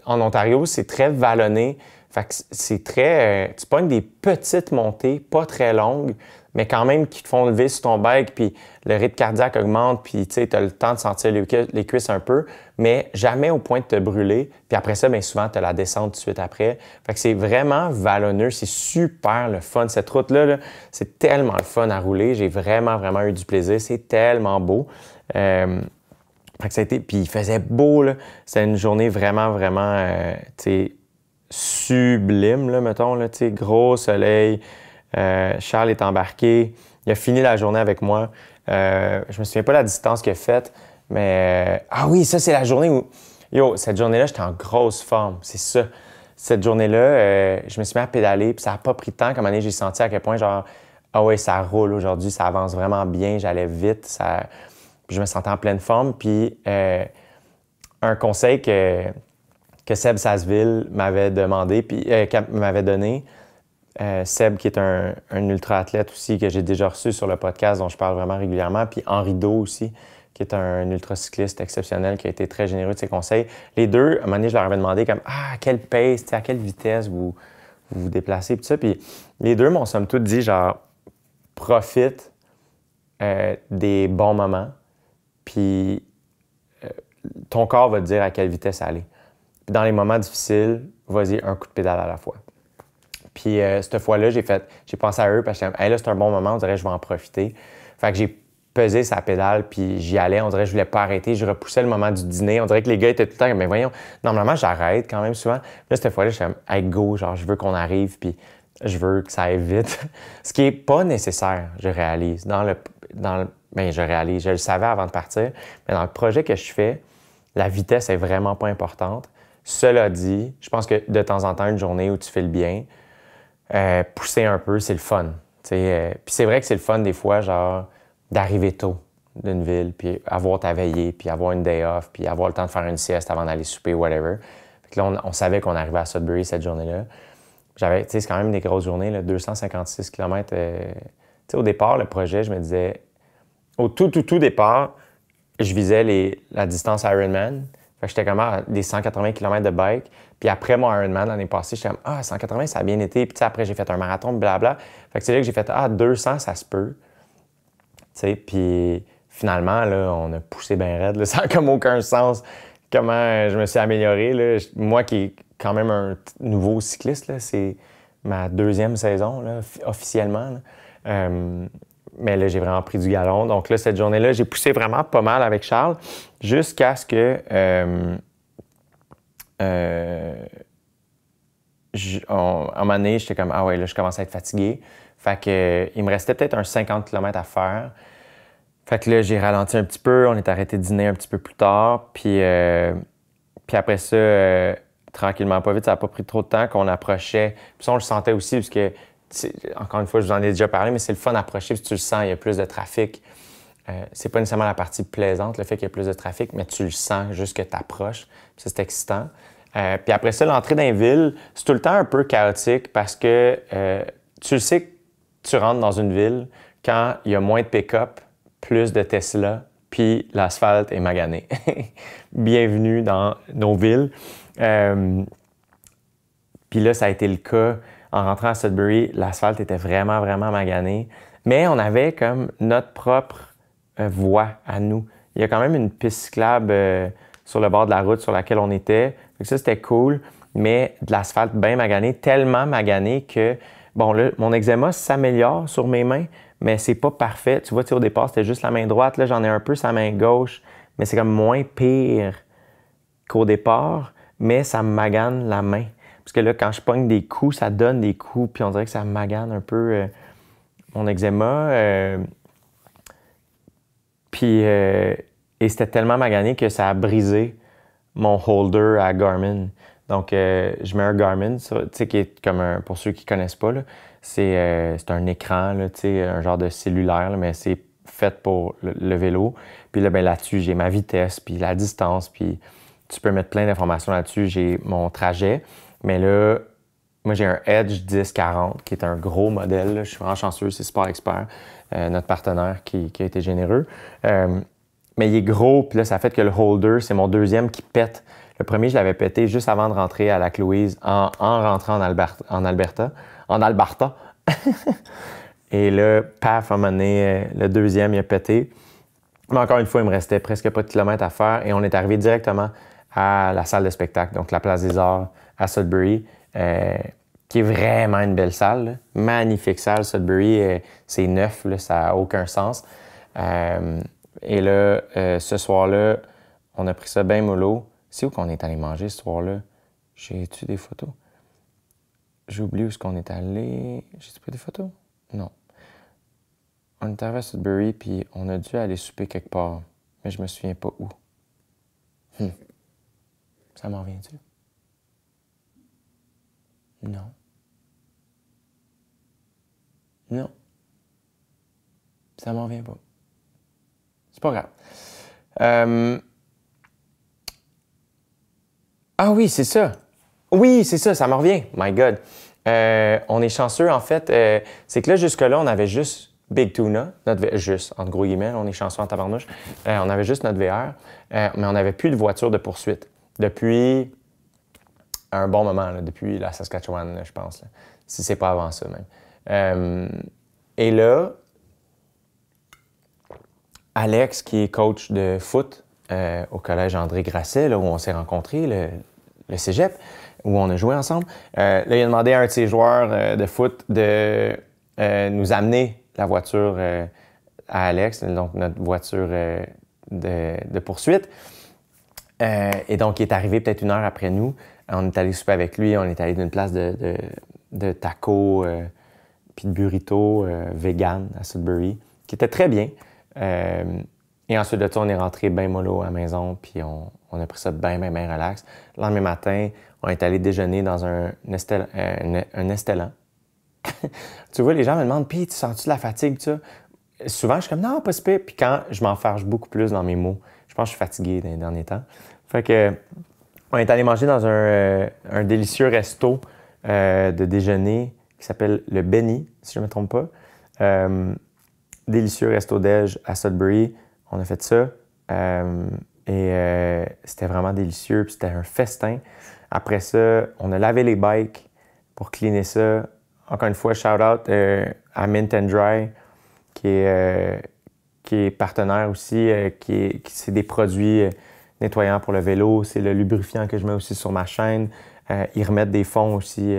en Ontario, c'est très vallonné. Fait que c'est très... tu pognes des petites montées, pas très longues, mais quand même qui te font lever sur ton bike, puis le rythme cardiaque augmente, puis tu sais, tu as le temps de sentir les cuisses un peu, mais jamais au point de te brûler. Puis après ça, bien souvent, tu as la descente tout de suite après. Fait que c'est vraiment vallonneux, c'est super le fun. Cette route-là, là, c'est tellement le fun à rouler. J'ai vraiment, vraiment eu du plaisir. C'est tellement beau. Fait que ça a été... Puis il faisait beau, là. C'était une journée vraiment, vraiment, tu sais, sublime, là, mettons, là, tu sais, gros soleil. Charles est embarqué. Il a fini la journée avec moi. Je me souviens pas de la distance qu'il a faite, Mais, ah oui, ça, c'est la journée où, yo, cette journée-là, j'étais en grosse forme, c'est ça. Cette journée-là, je me suis mis à pédaler, puis ça n'a pas pris de temps. Comme année, j'ai senti à quel point, genre, ah ouais, ça roule aujourd'hui, ça avance vraiment bien, j'allais vite, puis je me sentais en pleine forme. Puis un conseil que Seb Sasseville m'avait demandé, puis m'avait donné, Seb, qui est un ultra-athlète aussi, que j'ai déjà reçu sur le podcast, dont je parle vraiment régulièrement, puis Henri Do aussi, qui est un ultra-cycliste exceptionnel, qui a été très généreux de ses conseils. Les deux, à un moment donné, je leur avais demandé comme « Ah, à quelle pace, à quelle vitesse vous déplacez? » Puis tout ça, puis les deux m'ont somme toute dit genre « Profite des bons moments, puis ton corps va te dire à quelle vitesse aller. Puis dans les moments difficiles, vas-y un coup de pédale à la fois. » Puis cette fois-là, j'ai pensé à eux parce que hey, là, c'est un bon moment, on dirait que je vais en profiter. Fait que j'ai pesé sa pédale, puis j'y allais, on dirait que je voulais pas arrêter. Je repoussais le moment du dîner. On dirait que les gars étaient tout le temps, mais voyons, normalement, j'arrête quand même souvent. Là, cette fois-là, je suis hey, go, genre, je veux qu'on arrive, puis je veux que ça aille vite. Ce qui est pas nécessaire, je réalise. Ben, je le savais avant de partir, mais dans le projet que je fais, la vitesse est vraiment pas importante. Cela dit, je pense que de temps en temps, une journée où tu fais le bien, pousser un peu, c'est le fun. Puis c'est vrai que c'est le fun des fois, genre, d'arriver tôt d'une ville, puis avoir ta veillée, puis avoir une day off, puis avoir le temps de faire une sieste avant d'aller souper, whatever. Fait que là, on savait qu'on arrivait à Sudbury cette journée-là. C'est quand même des grosses journées, là, 256 km. Au départ, le projet, je me disais, au tout départ, je visais la distance Ironman. Fait que j'étais comme des 180 km de bike. Puis après mon Ironman l'année passée, j'étais comme 180, ça a bien été. Puis après, j'ai fait un marathon, blabla. Fait que c'est là que j'ai fait 200, ça se peut. Puis finalement, là, on a poussé bien raide. Là, ça n'a comme aucun sens comment je me suis amélioré. Là. Moi qui est quand même un nouveau cycliste, là, c'est ma 2e saison là, officiellement. Là. Mais là, j'ai vraiment pris du galon. Donc là, cette journée-là, j'ai poussé vraiment pas mal avec Charles jusqu'à ce que à un moment donné, j'étais comme, ah ouais, là, je commence à être fatigué. Fait que il me restait peut-être un 50 km à faire. Fait que là, j'ai ralenti un petit peu. On est arrêté de dîner un petit peu plus tard. Puis après ça, tranquillement, pas vite, ça n'a pas pris trop de temps qu'on approchait. Puis ça, on le sentait aussi parce que encore une fois, je vous en ai déjà parlé, mais c'est le fun d'approcher, puis tu le sens, il y a plus de trafic. C'est pas nécessairement la partie plaisante, le fait qu'il y ait plus de trafic, mais tu le sens juste que tu approches. Ça, c'est excitant. Puis après ça, l'entrée dans les villes, c'est tout le temps un peu chaotique parce que tu le sais que tu rentres dans une ville quand il y a moins de pick-up, plus de Tesla, puis l'asphalte est magané. Bienvenue dans nos villes. Puis là, ça a été le cas. En rentrant à Sudbury, l'asphalte était vraiment, vraiment magané. Mais on avait comme notre propre voie à nous. Il y a quand même une piste cyclable sur le bord de la route sur laquelle on était. Donc ça, c'était cool. Mais de l'asphalte bien magané, tellement magané que, bon, là, mon eczéma s'améliore sur mes mains, mais c'est pas parfait. Tu vois, au départ, c'était juste la main droite. Là, j'en ai un peu sur la main gauche, mais c'est comme moins pire qu'au départ, mais ça me magane la main. Parce que là, quand je pogne des coups, ça donne des coups, puis on dirait que ça magane un peu mon eczéma. Et c'était tellement magané que ça a brisé mon holder à Garmin. Donc, je mets un Garmin, tu sais, qui est comme pour ceux qui ne connaissent pas, là, c'est un écran, là, tu sais, un genre de cellulaire, là, mais c'est fait pour le vélo. Puis là, ben, là-dessus, j'ai ma vitesse, puis la distance, puis tu peux mettre plein d'informations là-dessus. J'ai mon trajet. Mais là, moi, j'ai un Edge 1040 qui est un gros modèle. Là. Je suis vraiment chanceux, c'est Sport Expert, notre partenaire qui a été généreux. Mais il est gros, puis là, ça fait que le holder, c'est mon 2e qui pète. Le premier, je l'avais pété juste avant de rentrer à Lac-Louise en rentrant en Alberta. Et là, paf, à un moment donné, le 2e, il a pété. Mais encore une fois, il me restait presque pas de kilomètres à faire et on est arrivé directement à la salle de spectacle, donc la Place des Arts à Sudbury, qui est vraiment une belle salle. Là. Magnifique salle, Sudbury. C'est neuf, là, ça n'a aucun sens. Et là, ce soir-là, on a pris ça bien mollo. C'est où qu'on est allé manger ce soir-là? J'ai-tu des photos? J'ai oublié où est-ce qu'on est allé. J'ai-tu pris des photos? Non. On est arrivé à Sudbury, puis on a dû aller souper quelque part. mais je me souviens pas où. Ça m'en revient-tu? Non. Non. Ça m'en revient pas. C'est pas grave. Ah oui, c'est ça. Oui, c'est ça, ça me revient. My God. On est chanceux, en fait. C'est que là, jusque-là, on avait juste Big Tuna, juste, entre gros guillemets, on est chanceux en tabarnouche. On avait juste notre VR, mais on n'avait plus de voiture de poursuite depuis un bon moment, là, depuis la Saskatchewan, là, je pense. Là, si c'est pas avant ça, même. Et là, Alex, qui est coach de foot au collège André Grasset, là, où on s'est rencontrés, le cégep, où on a joué ensemble, là, il a demandé à un de ses joueurs de foot de nous amener la voiture à Alex, donc notre voiture de poursuite. Et donc, il est arrivé peut-être 1 heure après nous. On est allé souper avec lui. On est allé d'une place de tacos puis de burrito vegan à Sudbury, qui était très bien. Et ensuite de ça, on est rentré bien mollo à la maison, puis on a pris ça bien relax. Le lendemain matin, on est allé déjeuner dans un Estellan. Tu vois, les gens me demandent « Puis, tu sens-tu de la fatigue, ça? » Souvent, je suis comme « Non, pas si pire. » Puis quand je m'enfarge beaucoup plus dans mes mots, je pense que je suis fatigué dans les derniers temps. Fait que, on est allé manger dans un délicieux resto de déjeuner qui s'appelle le Benny, si je ne me trompe pas. Délicieux resto déj à Sudbury. On a fait ça. C'était vraiment délicieux. Puis c'était un festin. Après ça, on a lavé les bikes pour cleaner ça. Encore une fois, shout-out à Mint & Dry, qui est partenaire aussi, c'est des produits nettoyants pour le vélo. C'est le lubrifiant que je mets aussi sur ma chaîne. Ils remettent des fonds aussi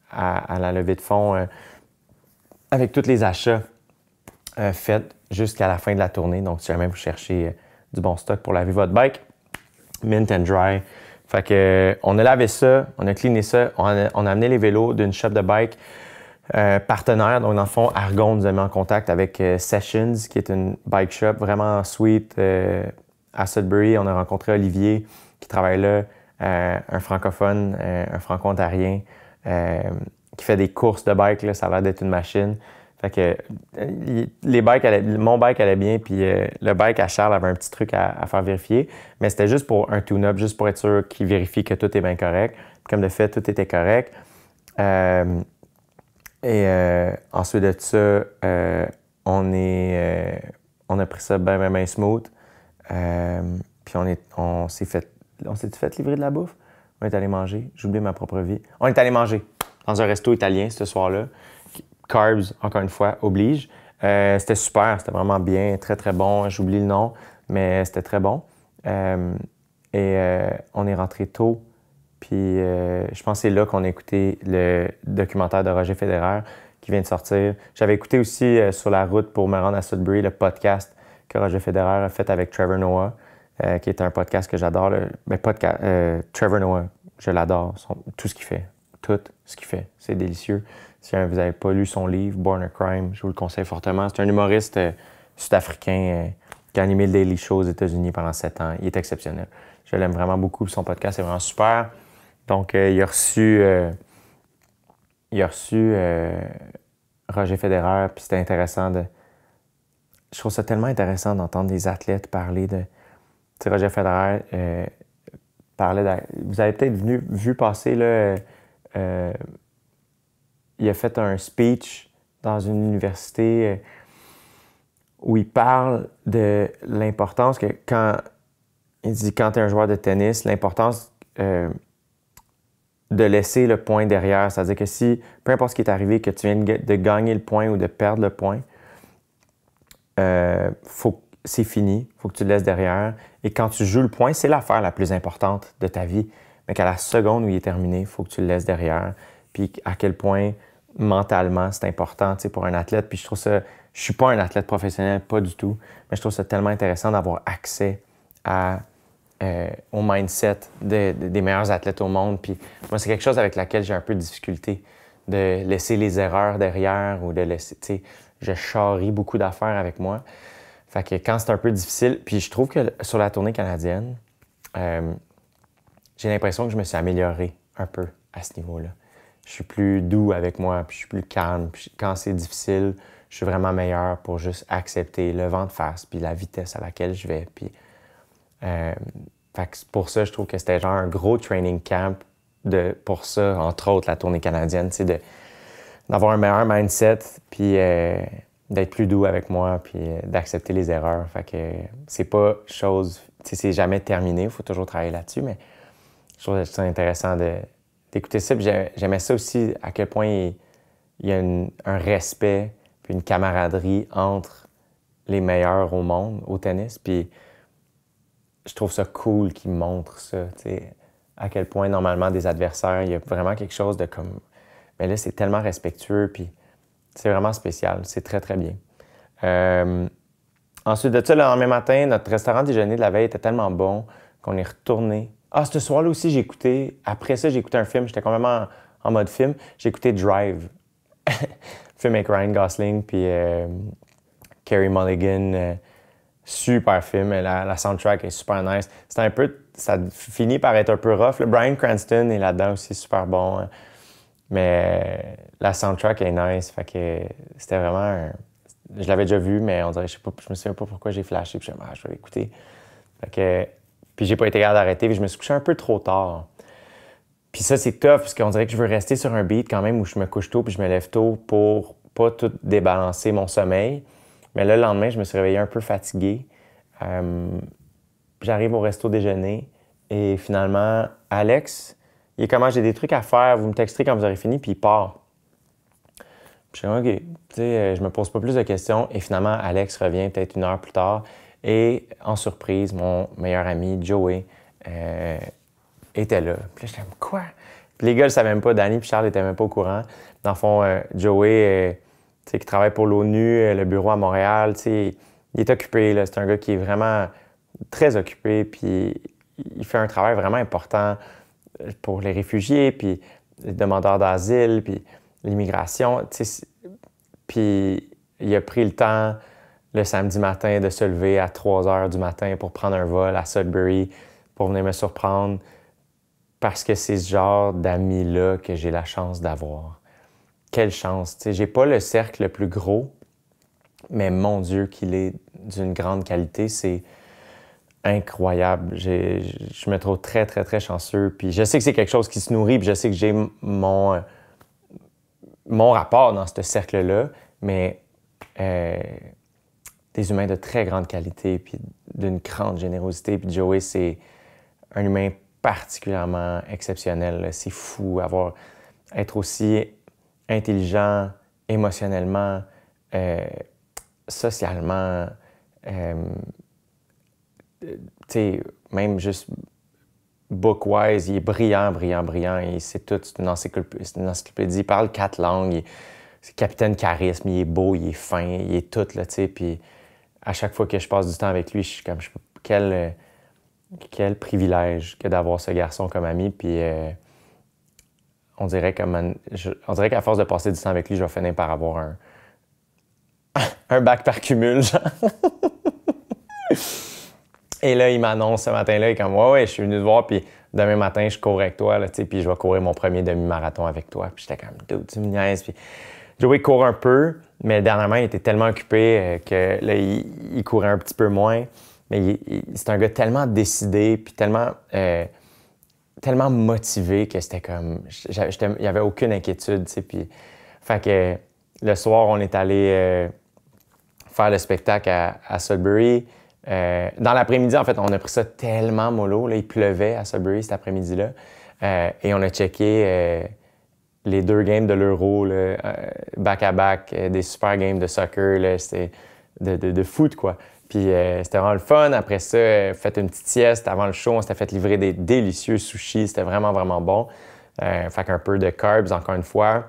à la levée de fonds avec tous les achats faits jusqu'à la fin de la tournée. Donc, si jamais vous cherchez du bon stock pour laver votre bike, Mint & Dry. Fait que, on a lavé ça, on a cleané ça, on a amené les vélos d'une shop de bike partenaire. Donc, dans le fond, Argon nous a mis en contact avec Sessions, qui est une bike shop vraiment sweet à Sudbury. On a rencontré Olivier, qui travaille là, un francophone, un franco-ontarien, qui fait des courses de bike. Là, ça a l'air d'être une machine. Fait que mon bike allait bien, puis le bike à Charles avait un petit truc à faire vérifier. Mais c'était juste pour un tune-up, juste pour être sûr qu'il vérifie que tout est bien correct. Puis comme de fait, tout était correct. Ensuite de ça, on a pris ça bien smooth. Puis on s'est fait livrer de la bouffe. On est allé manger. J'oublie ma propre vie. On est allé manger dans un resto italien ce soir-là. Carbs, encore une fois, oblige. C'était super, c'était vraiment bien, très bon. J'oublie le nom, mais c'était très bon. On est rentré tôt. Puis je pense que c'est là qu'on a écouté le documentaire de Roger Federer qui vient de sortir. J'avais écouté aussi sur la route pour me rendre à Sudbury le podcast que Roger Federer a fait avec Trevor Noah, qui est un podcast que j'adore. Trevor Noah, je l'adore. Tout ce qu'il fait. Tout ce qu'il fait. C'est délicieux. Si vous n'avez pas lu son livre, Born a Crime, je vous le conseille fortement. C'est un humoriste sud-africain qui a animé le Daily Show aux États-Unis pendant 7 ans. Il est exceptionnel. Je l'aime vraiment beaucoup. Son podcast est vraiment super. Donc, il a reçu Roger Federer, puis c'était intéressant Je trouve ça tellement intéressant d'entendre des athlètes parler de... Tu sais, Roger Federer parlait Vous avez peut-être vu passer, là... il a fait un speech dans une université où il parle de l'importance que il dit quand tu es un joueur de tennis, l'importance de laisser le point derrière. C'est-à-dire que si, peu importe ce qui est arrivé, que tu viens de gagner le point ou de perdre le point, c'est fini, il faut que tu le laisses derrière. Et quand tu joues le point, c'est l'affaire la plus importante de ta vie. Mais qu'à la seconde où il est terminé, il faut que tu le laisses derrière. Puis à quel point mentalement c'est important pour un athlète. Puis je trouve ça, je suis pas un athlète professionnel, pas du tout, mais je trouve ça tellement intéressant d'avoir accès au mindset des meilleurs athlètes au monde. Puis moi, c'est quelque chose avec laquelle j'ai un peu de difficulté, de laisser les erreurs derrière ou de laisser, tu sais, je charrie beaucoup d'affaires avec moi. Fait que quand c'est un peu difficile, puis je trouve que sur la tournée canadienne, j'ai l'impression que je me suis amélioré un peu à ce niveau-là. Je suis plus doux avec moi, puis je suis plus calme. Puis quand c'est difficile, je suis vraiment meilleur pour juste accepter le vent de face, puis la vitesse à laquelle je vais. Puis, fait que pour ça, je trouve que c'était genre un gros training camp pour ça, entre autres, la tournée canadienne, d'avoir un meilleur mindset, puis d'être plus doux avec moi, puis d'accepter les erreurs. Fait que c'est pas chose... c'est jamais terminé, il faut toujours travailler là-dessus, mais je trouve ça intéressant d'écouter ça. Puis j'aimais ça aussi, à quel point il y a un respect puis une camaraderie entre les meilleurs au monde, au tennis. Puis je trouve ça cool qu'ils montrent ça, à quel point, normalement, des adversaires, il y a vraiment quelque chose de comme... Mais là, c'est tellement respectueux, puis c'est vraiment spécial. C'est très, très bien. Ensuite de ça, le lendemain matin, notre restaurant déjeuner de la veille était tellement bon qu'on est retourné. Ah, ce soir-là aussi, j'ai écouté... Après ça, j'ai écouté un film. J'étais complètement en mode film. J'ai écouté Drive. Film avec Ryan Gosling, puis Carey Mulligan. Super film. La soundtrack est super nice. C'était un peu... Ça finit par être un peu rough. Le Bryan Cranston est là-dedans aussi, super bon. Mais la soundtrack est nice. Fait que c'était vraiment... Je l'avais déjà vu, mais on dirait, je me souviens pas pourquoi j'ai flashé. Puis je vais l'écouter. Fait que... Puis j'ai pas été capable d'arrêter. Puis je me suis couché un peu trop tard. Puis ça, c'est tough, parce qu'on dirait que je veux rester sur un beat quand même où je me couche tôt puis je me lève tôt pour pas tout débalancer mon sommeil. Mais là, le lendemain, je me suis réveillé un peu fatigué. J'arrive au resto déjeuner et finalement, Alex, il est comment, j'ai des trucs à faire, vous me texterez quand vous aurez fini, puis il part. Puis je suis OK, tu sais, je me pose pas plus de questions. Et finalement, Alex revient peut-être 1 heure plus tard. Et en surprise, mon meilleur ami, Joey, était là. Puis là, j'étais comme, quoi? Puis les gars ne le savaient même pas, Danny et Charles n'étaient même pas au courant. Dans le fond, Joey, qui travaille pour l'ONU, le bureau à Montréal, il est occupé. Là. C'est un gars qui est vraiment très occupé, puis il fait un travail vraiment important pour les réfugiés, puis les demandeurs d'asile, puis l'immigration. Puis il a pris le temps le samedi matin de se lever à 3 heures du matin pour prendre un vol à Sudbury pour venir me surprendre. Parce que c'est ce genre d'amis-là que j'ai la chance d'avoir. Quelle chance! J'ai pas le cercle le plus gros, mais mon Dieu, qu'il est d'une grande qualité, c'est incroyable. Je me trouve très, très, très chanceux. Puis je sais que c'est quelque chose qui se nourrit, puis je sais que j'ai mon rapport dans ce cercle-là, mais des humains de très grande qualité, puis d'une grande générosité. Puis Joey, c'est un humain particulièrement exceptionnel. C'est fou être aussi intelligent émotionnellement, socialement, même juste book-wise, il est brillant. Il sait tout, c'est une encyclopédie. Il parle 4 langues, c'est capitaine charisme, il est beau, il est fin, il est tout, là, tu sais. Puis à chaque fois que je passe du temps avec lui, je suis comme, quel privilège que d'avoir ce garçon comme ami. Puis on dirait qu'à force de passer du temps avec lui, je vais finir par avoir un bac par cumul, genre. Et là, il m'annonce ce matin-là, il est comme, ouais, je suis venu te voir, puis demain matin, je cours avec toi, là, puis je vais courir mon premier demi-marathon avec toi. Puis j'étais comme, dude, tu me niaises. Puis Joey court un peu, mais dernièrement, il était tellement occupé que là, il courait un petit peu moins. Mais c'est un gars tellement décidé, puis tellement motivé que c'était comme... Il n'y avait aucune inquiétude, tu sais. Puis, fait que le soir, on est allé faire le spectacle à Sudbury. Dans l'après-midi, en fait, on a pris ça tellement mollo. Là, il pleuvait à Sudbury cet après-midi-là. Et on a checké les 2 games de l'Euro, back-à-back, des super games de soccer. Là, c'était de foot, quoi. Puis c'était vraiment le fun. Après ça, fait une petite sieste avant le show. On s'était fait livrer des délicieux sushis. C'était vraiment, vraiment bon. Fait qu'un peu de carbs, encore une fois.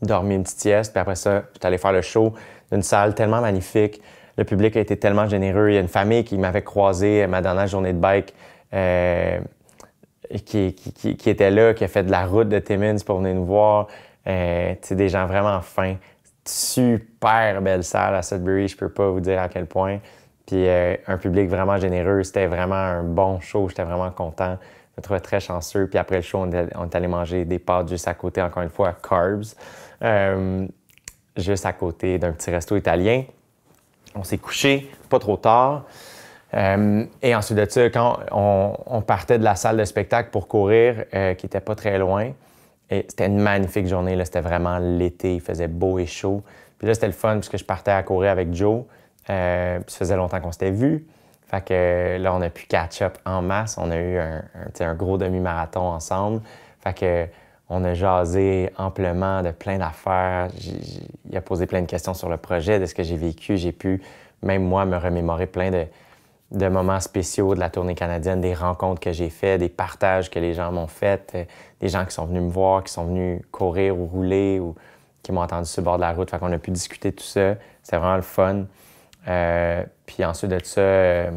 Dormi une petite sieste. Puis après ça, j'étais allé faire le show d'une salle tellement magnifique. Le public a été tellement généreux. Il y a une famille qui m'avait croisé ma dernière journée de bike qui était là, qui a fait de la route de Timmins pour venir nous voir. Des gens vraiment fins. super belle salle à Sudbury, je peux pas vous dire à quel point. Puis un public vraiment généreux, c'était vraiment un bon show, j'étais vraiment content. Je me trouvais très chanceux. Puis après le show, on est allé manger des pâtes juste à côté, encore une fois, Carbs, juste à côté d'un petit resto italien. On s'est couché, pas trop tard. Et ensuite de ça, quand on partait de la salle de spectacle pour courir, qui était pas très loin, et c'était une magnifique journée, là, c'était vraiment l'été, il faisait beau et chaud. Puis là, c'était le fun puisque je partais à courir avec Joe. Puis ça faisait longtemps qu'on s'était vus. Fait que là, on a pu catch-up en masse. On a eu un gros demi-marathon ensemble. Fait que on a jasé amplement de plein d'affaires. Il a posé plein de questions sur le projet, de ce que j'ai vécu. J'ai pu, même moi, me remémorer plein de moments spéciaux de la tournée canadienne, des rencontres que j'ai faites, des partages que les gens m'ont faits, des gens qui sont venus me voir, qui sont venus courir ou rouler ou qui m'ont entendu sur le bord de la route. Fait qu'on a pu discuter de tout ça. C'était vraiment le fun. Puis ensuite de ça,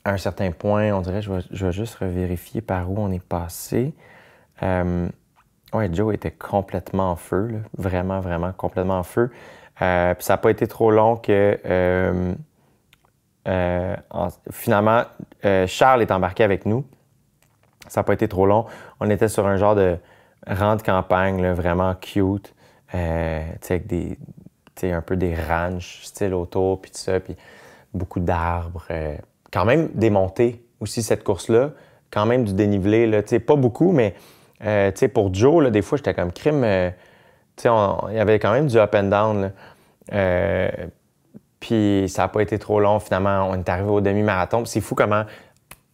à un certain point, on dirait, je vais juste revérifier par où on est passé. Ouais, Joe était complètement en feu, là. Vraiment, vraiment complètement en feu. Puis ça n'a pas été trop long que finalement, Charles est embarqué avec nous. Ça n'a pas été trop long. On était sur un genre de rang de campagne, là, vraiment cute, avec un peu des ranchs style autour, puis tout ça, puis beaucoup d'arbres. Quand même des montées aussi, cette course-là. Quand même du dénivelé, là, pas beaucoup, mais pour Joe, là, des fois, j'étais comme crime. Il y avait quand même du up and down. Puis ça n'a pas été trop long. Finalement, on est arrivé au demi-marathon. C'est fou comment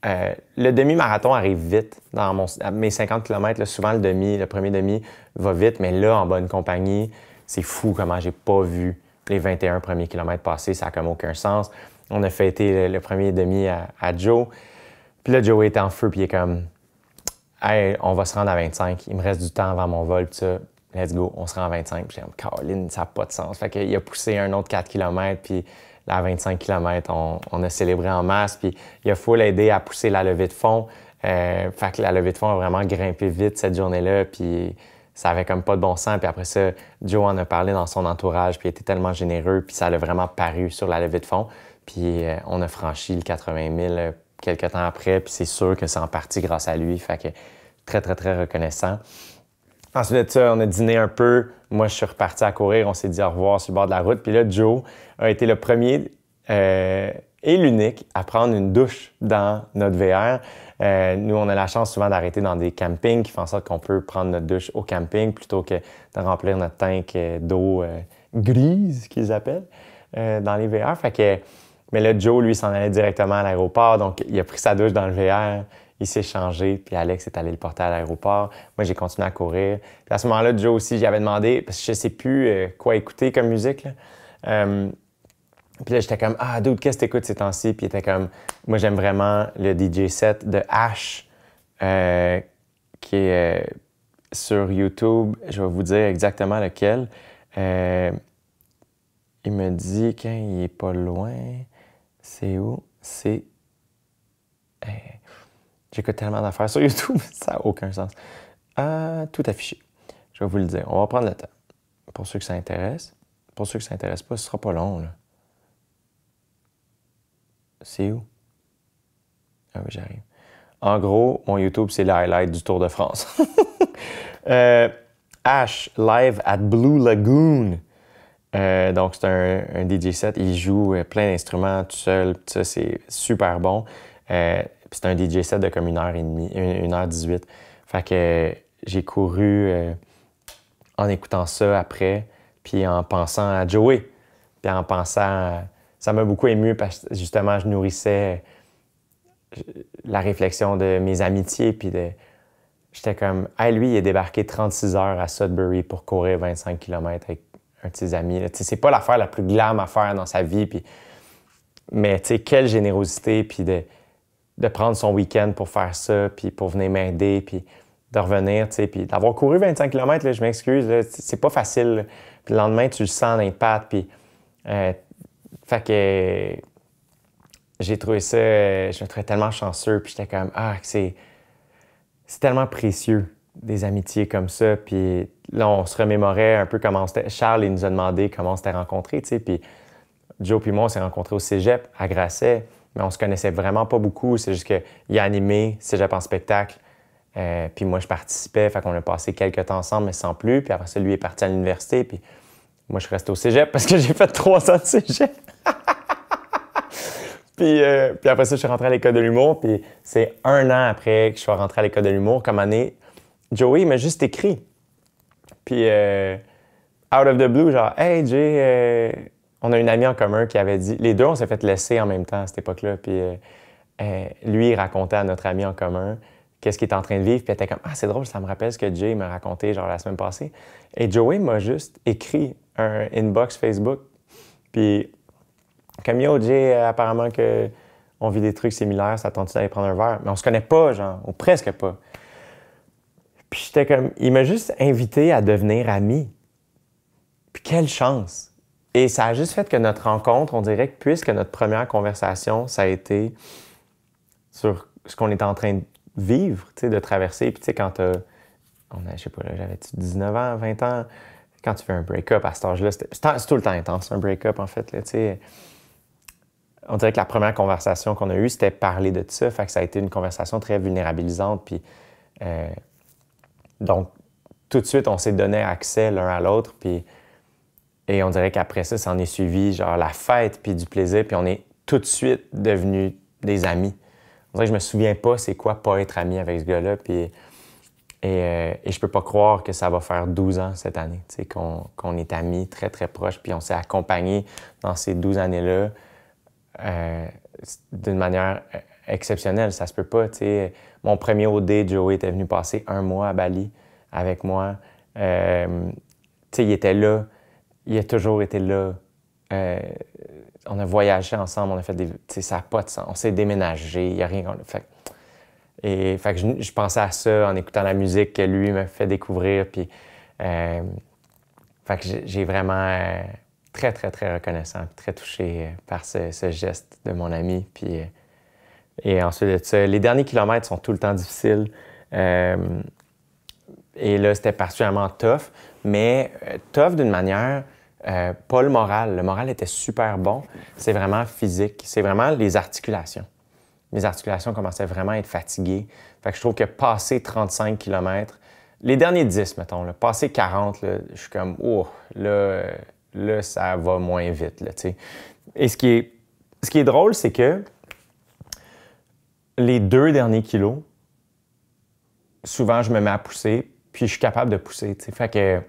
le demi-marathon arrive vite. Dans mes 50 km, là, souvent le premier demi va vite, mais là, en bonne compagnie, c'est fou comment j'ai pas vu les 21 premiers kilomètres passer. Ça n'a comme aucun sens. On a fêté le premier demi à Joe. Puis là, Joe était en feu, puis il est comme « Hey, on va se rendre à 25. Il me reste du temps avant mon vol, puis ça. Let's go, on se rend à 25. » Puis j'ai dit « Caroline, ça n'a pas de sens. » Fait qu'il a poussé un autre 4 km, puis là, à 25 km, on a célébré en masse, puis il a full aidé à pousser la levée de fond. Fait que la levée de fond a vraiment grimpé vite cette journée-là, puis ça avait comme pas de bon sens. Puis après ça, Joe en a parlé dans son entourage, puis il était tellement généreux, puis ça l'a vraiment paru sur la levée de fond. Puis on a franchi le 80 000 quelques temps après, puis c'est sûr que c'est en partie grâce à lui. Fait que très, très, très reconnaissant. Ensuite de ça, on a dîné un peu. Moi, je suis reparti à courir. On s'est dit au revoir sur le bord de la route. Puis là, Joe a été le premier et l'unique à prendre une douche dans notre VR. Nous, on a la chance souvent d'arrêter dans des campings qui font en sorte qu'on peut prendre notre douche au camping plutôt que de remplir notre tank d'eau grise, qu'ils appellent, dans les VR. Fait que, mais là, Joe, lui, s'en allait directement à l'aéroport. Donc, il a pris sa douche dans le VR. Il s'est changé, puis Alex est allé le porter à l'aéroport. Moi, j'ai continué à courir. Puis à ce moment-là, Joe aussi, j'avais demandé, parce que je ne sais plus quoi écouter comme musique, là. Puis là, j'étais comme « Ah, dude, qu'est-ce que t'écoutes ces temps-ci? » Puis il était comme « Moi, j'aime vraiment le DJ set de Ash, qui est sur YouTube. Je vais vous dire exactement lequel. Il me dit quand il est pas loin. C'est où? C'est... J'écoute tellement d'affaires sur YouTube, ça n'a aucun sens. Tout affiché. Je vais vous le dire. On va prendre le temps. Pour ceux que ça intéresse. Pour ceux que ça intéresse pas, ce sera pas long, là. C'est où? Ah oui, j'arrive. En gros, mon YouTube, c'est le highlight du Tour de France. Ash, live at Blue Lagoon. Donc, c'est un DJ set. Il joue plein d'instruments tout seul. Ça, c'est super bon. C'est un DJ set de comme 1h30, 1h18. Fait que j'ai couru en écoutant ça après, puis en pensant à Joey. Puis en pensant... Ça m'a beaucoup ému parce que justement, je nourrissais la réflexion de mes amitiés. Puis j'étais comme, hey, lui, il est débarqué 36 heures à Sudbury pour courir 25 km avec un de ses amis. C'est pas l'affaire la plus glam à faire dans sa vie. Puis... Mais quelle générosité, puis de prendre son week-end pour faire ça, puis pour venir m'aider, puis de revenir, puis d'avoir couru 25 km, là, je m'excuse, là, c'est pas facile. Là. Puis le lendemain, tu le sens dans les pattes, puis... fait que j'ai trouvé ça... je me trouvais tellement chanceux, puis j'étais comme, c'est tellement précieux des amitiés comme ça. Puis là, on se remémorait un peu comment c'était. Charles, il nous a demandé comment on s'était rencontrés, tu sais. Puis Joe puis moi, on s'est rencontrés au cégep, à Grasset, mais on se connaissait vraiment pas beaucoup. C'est juste qu'il a animé cégep en spectacle. Puis moi, je participais. Fait qu'on a passé quelques temps ensemble, mais sans plus. Puis après ça, lui est parti à l'université. Puis moi, je suis resté au cégep parce que j'ai fait 3 ans de cégep. Puis après ça, je suis rentré à l'école de l'humour. Puis c'est 1 an après que je suis rentré à l'école de l'humour, comme année, Joey m'a juste écrit. Puis out of the blue, genre, hey Jay, on a une amie en commun qui avait dit. Les deux, on s'est fait laisser en même temps à cette époque-là. Puis lui, il racontait à notre ami en commun qu'est-ce qu'il était en train de vivre. Puis elle était comme, ah, c'est drôle, ça me rappelle ce que Jay m'a raconté genre la semaine passée. Et Joey m'a juste écrit un inbox Facebook. Puis comme yo, Jay, apparemment que on vit des trucs similaires, ça tente d'aller prendre un verre. Mais on se connaît pas, genre, ou presque pas. Puis j'étais comme, il m'a juste invité à devenir ami. Puis quelle chance! Et ça a juste fait que notre rencontre, on dirait que puisque notre première conversation, ça a été sur ce qu'on était en train de vivre, tu sais, de traverser. Puis tu sais, quand je sais pas, là, j'avais 19 ans, 20 ans, quand tu fais un break-up à cet âge-là, c'est tout le temps intense, un break-up, en fait, là, tu sais. On dirait que la première conversation qu'on a eue, c'était parler de ça. Fait que ça a été une conversation très vulnérabilisante. Puis, donc, tout de suite, on s'est donné accès l'un à l'autre. Puis, et on dirait qu'après ça, ça en est suivi, genre, la fête, puis du plaisir. Puis on est tout de suite devenus des amis. On dirait que je me souviens pas c'est quoi pas être ami avec ce gars-là. Puis, et je peux pas croire que ça va faire 12 ans cette année, tu sais, qu'on est amis très, très proches. Puis on s'est accompagnés dans ces 12 années-là. D'une manière exceptionnelle, ça se peut pas, tu sais. Mon premier OD, Joey était venu passer 1 mois à Bali avec moi. Tu sais, il était là, il a toujours été là. On a voyagé ensemble, on a fait des... Tu sais, ça n'a pas de sens. On s'est déménagé, il n'y a rien qu'on a fait. Et fait que je pensais à ça en écoutant la musique que lui m'a fait découvrir, puis... fait que j'ai vraiment... très, très, très reconnaissant, très touché par ce geste de mon ami. Puis, et ensuite de ça, les derniers kilomètres sont tout le temps difficiles. Et là, c'était particulièrement tough, mais tough d'une manière, pas le moral. Le moral était super bon. C'est vraiment physique. C'est vraiment les articulations. Mes articulations commençaient vraiment à être fatiguées. Fait que je trouve que passer 35 km, les derniers 10, mettons, là, passer 40, là, je suis comme, oh, là, ça va moins vite, là, tu sais. Et ce qui est drôle, c'est que les 2 derniers kilos, souvent, je me mets à pousser, puis je suis capable de pousser, tu sais. Fait que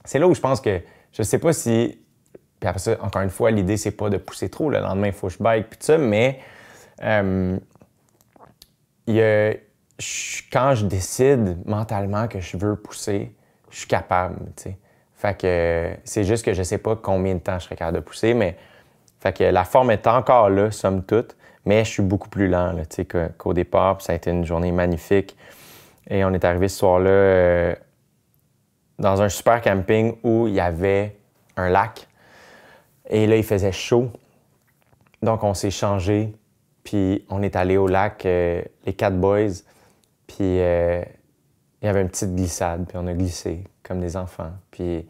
c'est là où je pense que, je sais pas si... Puis après ça, encore une fois, l'idée, c'est pas de pousser trop. Le lendemain, il faut que je bike, puis tout ça, mais quand je décide mentalement que je veux pousser, je suis capable, tu sais. Fait que c'est juste que je sais pas combien de temps je serais capable de pousser, mais fait que la forme est encore là, somme toute, mais je suis beaucoup plus lent là, tu sais, qu'au départ. Puis ça a été une journée magnifique. Et on est arrivé ce soir-là dans un super camping où il y avait un lac. Et là, il faisait chaud. Donc, on s'est changé, puis on est allé au lac, les 4 boys. Puis il y avait une petite glissade, puis on a glissé comme des enfants. Puis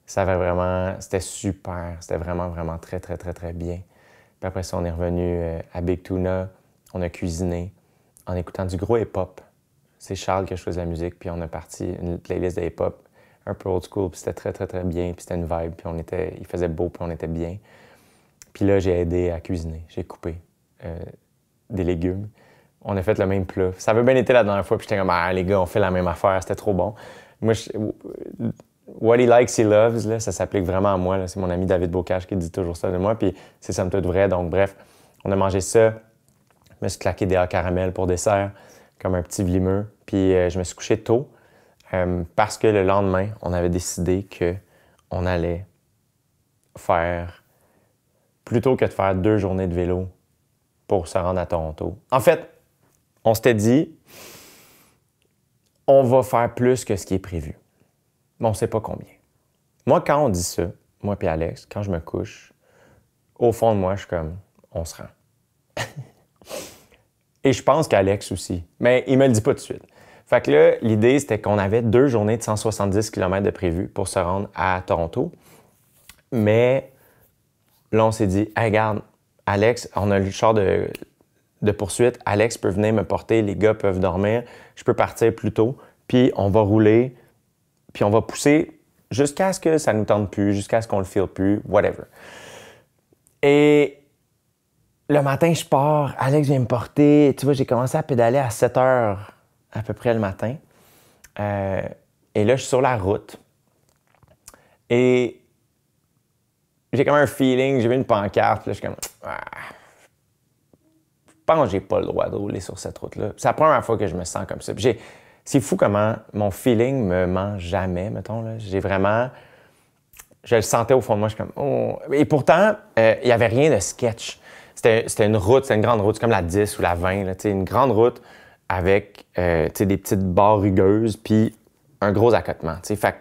c'était super, c'était vraiment, vraiment très, très, très, très bien. Puis après ça, on est revenu à Big Tuna, on a cuisiné en écoutant du gros hip-hop. C'est Charles qui a choisi la musique, puis on a parti une playlist de hip-hop un peu old school, puis c'était très, très, très bien, puis c'était une vibe, puis il faisait beau, puis on était bien. Puis là, j'ai aidé à cuisiner, j'ai coupé des légumes. On a fait le même plat. Ça avait bien été la dernière fois, puis j'étais comme, ah, les gars, on fait la même affaire, c'était trop bon. Moi, What he likes, he loves, là, ça s'applique vraiment à moi. Là. C'est mon ami David Bocage qui dit toujours ça de moi, puis c'est somme toute vrai. Donc, bref, on a mangé ça. Je me suis claqué des hauts caramel pour dessert, comme un petit vlimeux. Puis je me suis couché tôt parce que le lendemain, on avait décidé qu'on allait faire, plutôt que de faire 2 journées de vélo pour se rendre à Toronto. En fait, on s'était dit, on va faire plus que ce qui est prévu. Mais on ne sait pas combien. Moi, quand on dit ça, moi et Alex, quand je me couche, au fond de moi, je suis comme, on se rend. Et je pense qu'Alex aussi. Mais il me le dit pas tout de suite. Fait que là, l'idée, c'était qu'on avait 2 journées de 170 km de prévu pour se rendre à Toronto. Mais là, on s'est dit, hey, regarde, Alex, on a le char de poursuite. Alex peut venir me porter, les gars peuvent dormir. Je peux partir plus tôt. Puis on va rouler, puis on va pousser jusqu'à ce que ça nous tente plus, jusqu'à ce qu'on le file plus, whatever. Et le matin, je pars, Alex vient me porter. Tu vois, j'ai commencé à pédaler à 7 heures à peu près le matin. Et là, je suis sur la route. Et j'ai comme un feeling, j'ai vu une pancarte, là, je suis comme... je pense que j'ai pas le droit de rouler sur cette route-là. C'est la première fois que je me sens comme ça. C'est fou comment mon feeling me ment jamais, mettons. Là. J'ai vraiment... Je le sentais au fond de moi, je suis comme... Oh. Et pourtant, il n'y avait rien de sketch. C'était une route, c'était une grande route, c'est comme la 10 ou la 20, là, une grande route avec des petites barres rugueuses puis un gros accotement. Fait que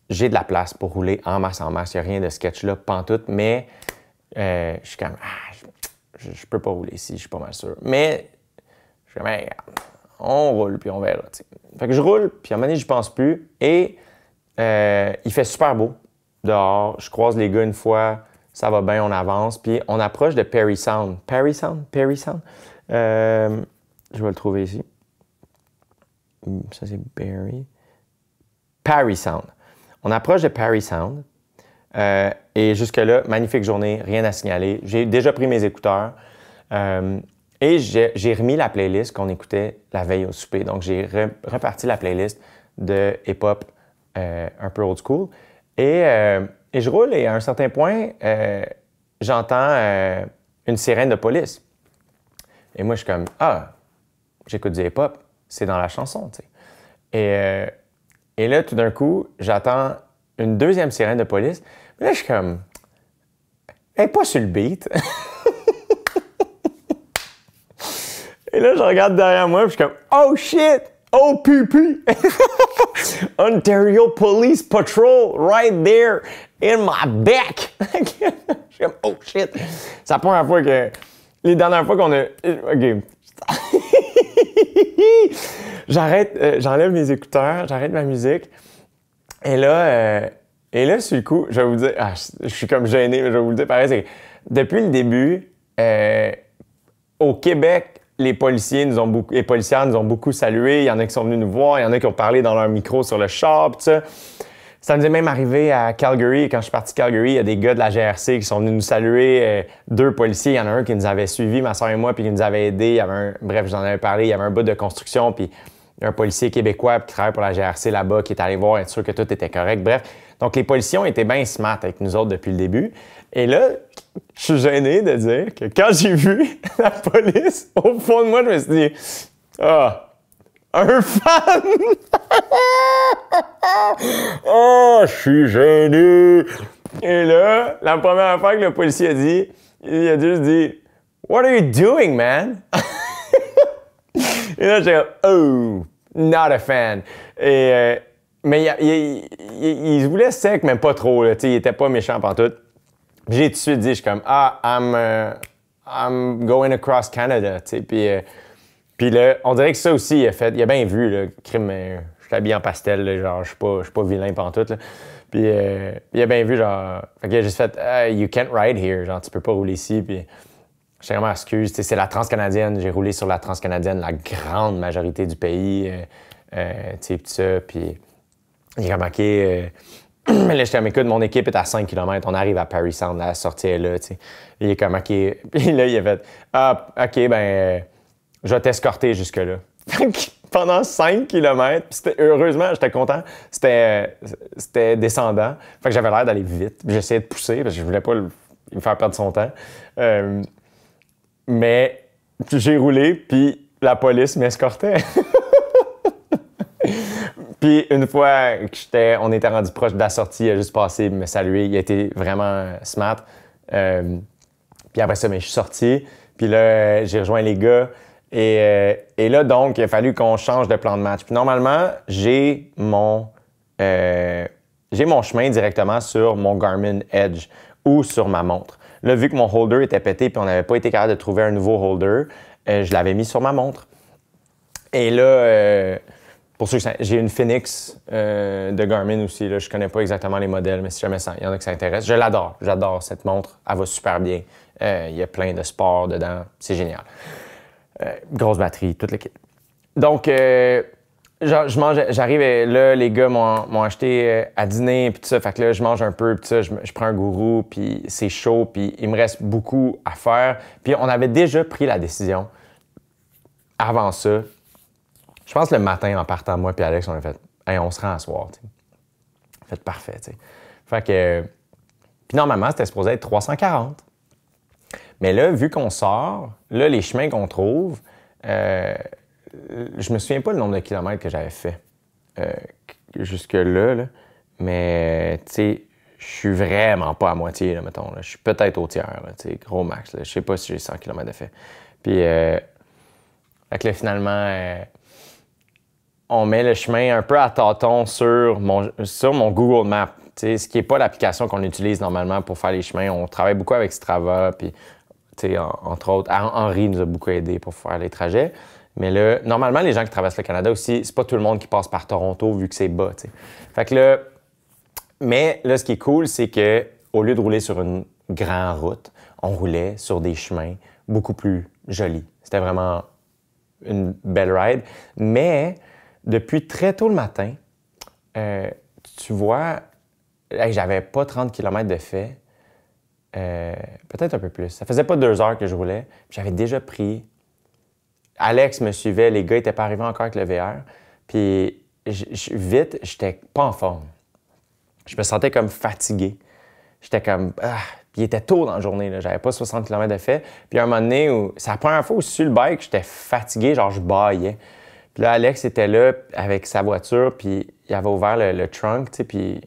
j'ai de la place pour rouler en masse, il n'y a rien de sketch là, pantoute, mais je suis comme... je peux pas rouler ici, je suis pas mal sûr. Mais je suis comme, hey, on roule, puis on verra. T'sais. Fait que je roule, puis à un moment donné, je pense plus. Et il fait super beau dehors. Je croise les gars une fois, ça va bien, on avance. Puis on approche de Parry Sound. Parry Sound? Parry Sound? Je vais le trouver ici. Ça, c'est Barry. Parry Sound. On approche de Parry Sound. Et jusque-là, magnifique journée, rien à signaler. J'ai déjà pris mes écouteurs. Et j'ai remis la playlist qu'on écoutait la veille au souper. Donc, j'ai reparti la playlist de hip-hop un peu old school. Et je roule et à un certain point, j'entends une sirène de police. Et moi, je suis comme, j'écoute du hip-hop, c'est dans la chanson, tu sais. Et là, tout d'un coup, j'entends une deuxième sirène de police. Mais là, je suis comme, elle n'est pas sur le beat. Et là, je regarde derrière moi, puis je suis comme, oh shit! OPP! Ontario Police Patrol, right there, in my back! Je suis comme, oh shit! C'est la première fois que... Les dernières fois qu'on a... OK. J'enlève mes écouteurs, j'arrête ma musique. Et là, sur le coup, je vais vous dire... je suis comme gêné, mais je vais vous le dire pareil, c'est que depuis le début, au Québec, les policières nous ont beaucoup salués. Il y en a qui sont venus nous voir, il y en a qui ont parlé dans leur micro sur le char, tout ça. Ça nous est même arrivé à Calgary. Quand je suis parti de Calgary, il y a des gars de la GRC qui sont venus nous saluer. 2 policiers, il y en a un qui nous avait suivis, ma soeur et moi, puis qui nous avait aidés. Bref, j'en avais parlé, il y avait un bout de construction, puis il y a un policier québécois qui travaille pour la GRC là-bas qui est allé voir, être sûr que tout était correct. Bref, donc les policiers ont été bien smart avec nous autres depuis le début. Et là, je suis gêné de dire que quand j'ai vu la police, au fond de moi, je me suis dit « un fan! » Oh, je suis gêné! Et là, la première affaire que le policier a dit, il a juste dit « What are you doing, man? » Et là, j'étais comme « Oh, not a fan. » Mais il se voulait sec, mais pas trop. Là, il était pas méchant pantoute. J'ai tout de suite dit, je suis comme, I'm going across Canada, tu sais. Puis là, on dirait que ça aussi, il a bien vu, le crime, je suis habillé en pastel, là, genre, je suis pas vilain pantoute, là. Puis il a bien vu, genre, fait qu'il a juste fait, you can't ride here, genre, tu peux pas rouler ici. Puis j'étais vraiment excuse, tu sais, c'est la Transcanadienne, j'ai roulé sur la Transcanadienne la grande majorité du pays, tu sais, tout ça. Puis j'ai remarqué. Mais là, j'étais comme, écoute, mon équipe est à 5 km, on arrive à Parry Sound, la sortie est là, tu sais. Il est comme, OK. Puis là, il a fait, OK, je vais t'escorter jusque-là. Pendant 5 km, puis heureusement, j'étais content, c'était descendant. Fait que j'avais l'air d'aller vite. J'essayais de pousser parce que je voulais pas me faire perdre son temps. Mais j'ai roulé, puis la police m'escortait. Puis une fois on était rendu proche de la sortie, il a juste passé me saluer. Il a été vraiment smart. Puis après ça, je suis sorti. Puis là, j'ai rejoint les gars. Et là, donc, il a fallu qu'on change de plan de match. Puis normalement, j'ai mon chemin directement sur mon Garmin Edge ou sur ma montre. Là, vu que mon holder était pété puis on n'avait pas été capable de trouver un nouveau holder, je l'avais mis sur ma montre. Et là, pour ceux qui j'ai une Phoenix de Garmin aussi. Là, je connais pas exactement les modèles, mais si jamais il y en a qui s'intéressent, je l'adore. J'adore cette montre. Elle va super bien. Il y a plein de sports dedans. C'est génial. Grosse batterie, toute l'équipe. Donc, j'arrive là, les gars m'ont acheté à dîner, puis tout ça. Fait que là, je mange un peu, puis ça, je prends un gourou, puis c'est chaud, puis il me reste beaucoup à faire. Puis on avait déjà pris la décision avant ça. Je pense le matin, en partant, moi puis Alex, on a fait « Hey, on se rend à soir. » Fait parfait, tu sais. Fait que... Puis normalement, c'était supposé être 340. Mais là, vu qu'on sort, là, les chemins qu'on trouve, je me souviens pas le nombre de kilomètres que j'avais fait jusque-là, là. Mais, tu sais, je suis vraiment pas à moitié, là, mettons. Là. Je suis peut-être au tiers, tu sais, gros max. Là. Je sais pas si j'ai 100 km de fait. Puis, fait que là, finalement, on met le chemin un peu à tâtons sur mon Google Maps. Tu sais, ce qui n'est pas l'application qu'on utilise normalement pour faire les chemins. On travaille beaucoup avec Strava, puis, tu sais, entre autres, Henri nous a beaucoup aidé pour faire les trajets. Mais là, normalement, les gens qui traversent le Canada aussi, c'est pas tout le monde qui passe par Toronto vu que c'est bas, tu sais. Fait que là, mais là, ce qui est cool, c'est que au lieu de rouler sur une grande route, on roulait sur des chemins beaucoup plus jolis. C'était vraiment une belle ride. Mais depuis très tôt le matin, tu vois, j'avais pas 30 km de fait, peut-être un peu plus. Ça faisait pas 2 heures que je roulais, puis j'avais déjà pris... Alex me suivait, les gars n'étaient pas arrivés encore avec le VR, puis vite, j'étais pas en forme. Je me sentais comme fatigué. J'étais comme... Puis il était tôt dans la journée, là. J'avais pas 60 km de fait. Puis à un moment donné, c'est la première fois où sur le bike, j'étais fatigué, genre je bâillais. Puis là, Alex était là avec sa voiture, puis il avait ouvert le trunk, tu sais, puis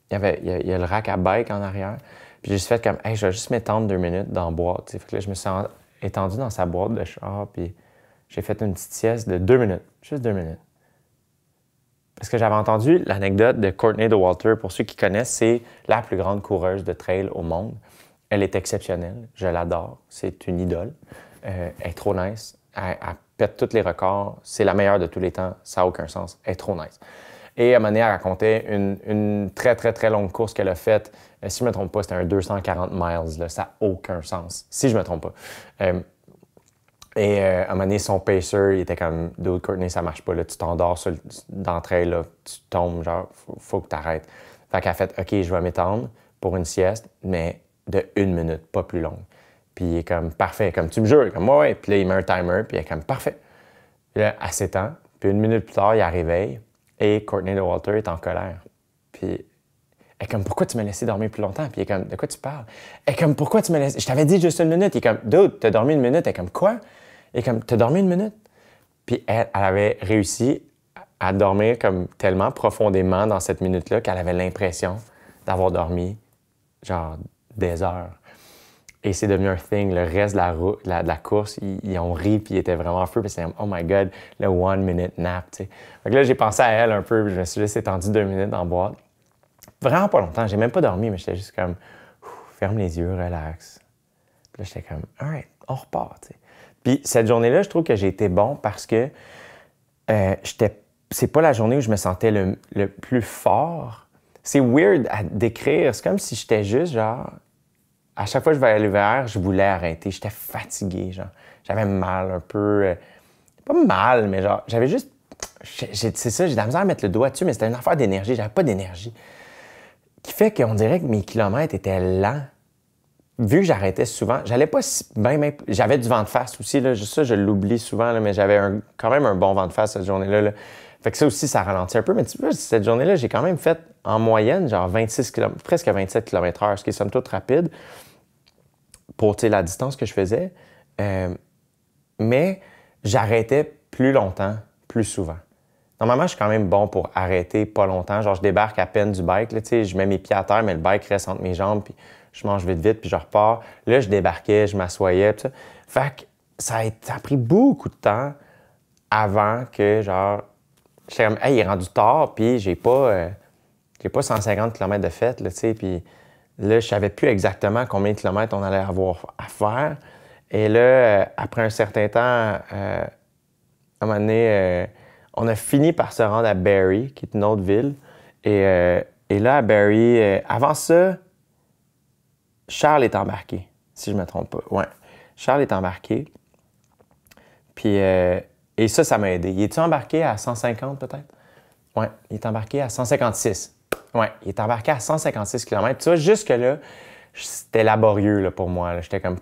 il y a le rack à bike en arrière. Puis j'ai juste fait comme, hey, je vais juste m'étendre 2 minutes dans la boîte, tu sais. Fait que là, je me suis étendu dans sa boîte de char, puis j'ai fait une petite sieste de 2 minutes, juste 2 minutes. Parce que j'avais entendu l'anecdote de Courtney Dauwalter. Pour ceux qui connaissent, c'est la plus grande coureuse de trail au monde. Elle est exceptionnelle. Je l'adore. C'est une idole. Elle est trop nice. Elle pète tous les records. C'est la meilleure de tous les temps. Ça n'a aucun sens. Elle est trop nice. Et à un moment donné, elle racontait une très, très, très longue course qu'elle a faite. Si je ne me trompe pas, c'était un 240 miles. Là. Ça n'a aucun sens. Si je ne me trompe pas. Et à un moment donné, son pacer, il était comme « Dude, Courtney, ça marche pas, là, tu t'endors dans le trail, là, tu tombes, genre, faut que tu arrêtes. » Fait qu'elle a fait « OK, je vais m'étendre pour une sieste, mais de 1 minute, pas plus longue. » Puis il est comme « Parfait, comme tu me jures. » Comme « Ouais. » Puis là, il met un timer, puis il est comme « Parfait. » Puis là, elle s'étend, puis 1 minute plus tard, il la réveille, et Courtney Dauwalter est en colère. Puis elle est comme « Pourquoi tu m'as laissé dormir plus longtemps? » Puis il est comme « De quoi tu parles? » Elle est comme « Pourquoi tu m'as laissé? Je t'avais dit juste 1 minute. » Il est comme « Dude, t'as dormi 1 minute. » Elle est comme « Quoi? » Et comme, t'as dormi 1 minute? Puis elle avait réussi à dormir comme tellement profondément dans cette minute-là qu'elle avait l'impression d'avoir dormi genre des heures. Et c'est devenu un thing. Le reste de la course, ils ont ri puis ils étaient vraiment en feu. Puis c'est comme, oh my God, le 1 minute nap, tu sais. Donc là, j'ai pensé à elle un peu. Puis je me suis juste étendu 2 minutes dans la boîte. Vraiment pas longtemps. J'ai même pas dormi, mais j'étais juste comme, ferme les yeux, relax. Puis là, j'étais comme, all right, on repart, tu sais. Puis cette journée-là, je trouve que j'ai été bon parce que c'est pas la journée où je me sentais le plus fort. C'est weird à décrire. C'est comme si j'étais juste genre... À chaque fois que je vais à l'hiver, je voulais arrêter. J'étais fatigué, genre. J'avais mal un peu. Pas mal, mais genre, j'avais juste... C'est ça, j'ai de la misère à mettre le doigt dessus, mais c'était une affaire d'énergie. J'avais pas d'énergie. Qui fait qu'on dirait que mes kilomètres étaient lents. Vu que j'arrêtais souvent, j'allais pas bien. J'avais du vent de face aussi, là. Ça, je l'oublie souvent, là, mais j'avais quand même un bon vent de face cette journée-là. Là. Fait que ça aussi, ça ralentit un peu. Mais tu vois, cette journée-là, j'ai quand même fait en moyenne, genre 26 km, presque 27 km/h, ce qui est somme toute rapide pour la distance que je faisais. Mais j'arrêtais plus longtemps, plus souvent. Normalement, je suis quand même bon pour arrêter pas longtemps. Genre, je débarque à peine du bike, là, je mets mes pieds à terre, mais le bike reste entre mes jambes, puis je mange vite, puis je repars. Là, je débarquais, je m'assoyais, tout ça. Fait que ça a pris beaucoup de temps avant que, genre, j'étais comme, hey, il est rendu tard, puis j'ai pas 150 km de fête, là, tu sais, puis là, je savais plus exactement combien de kilomètres on allait avoir à faire. Et là, après un certain temps, un moment donné, on a fini par se rendre à Barrie, qui est une autre ville. Et là, à Barrie, avant ça, Charles est embarqué, si je ne me trompe pas. Ouais. Charles est embarqué. Puis, et ça m'a aidé. Il est-tu embarqué à 150 peut-être? Oui, il est embarqué à 156. Oui, il est embarqué à 156 km. Tu vois, jusque-là, c'était laborieux là, pour moi. J'étais comme,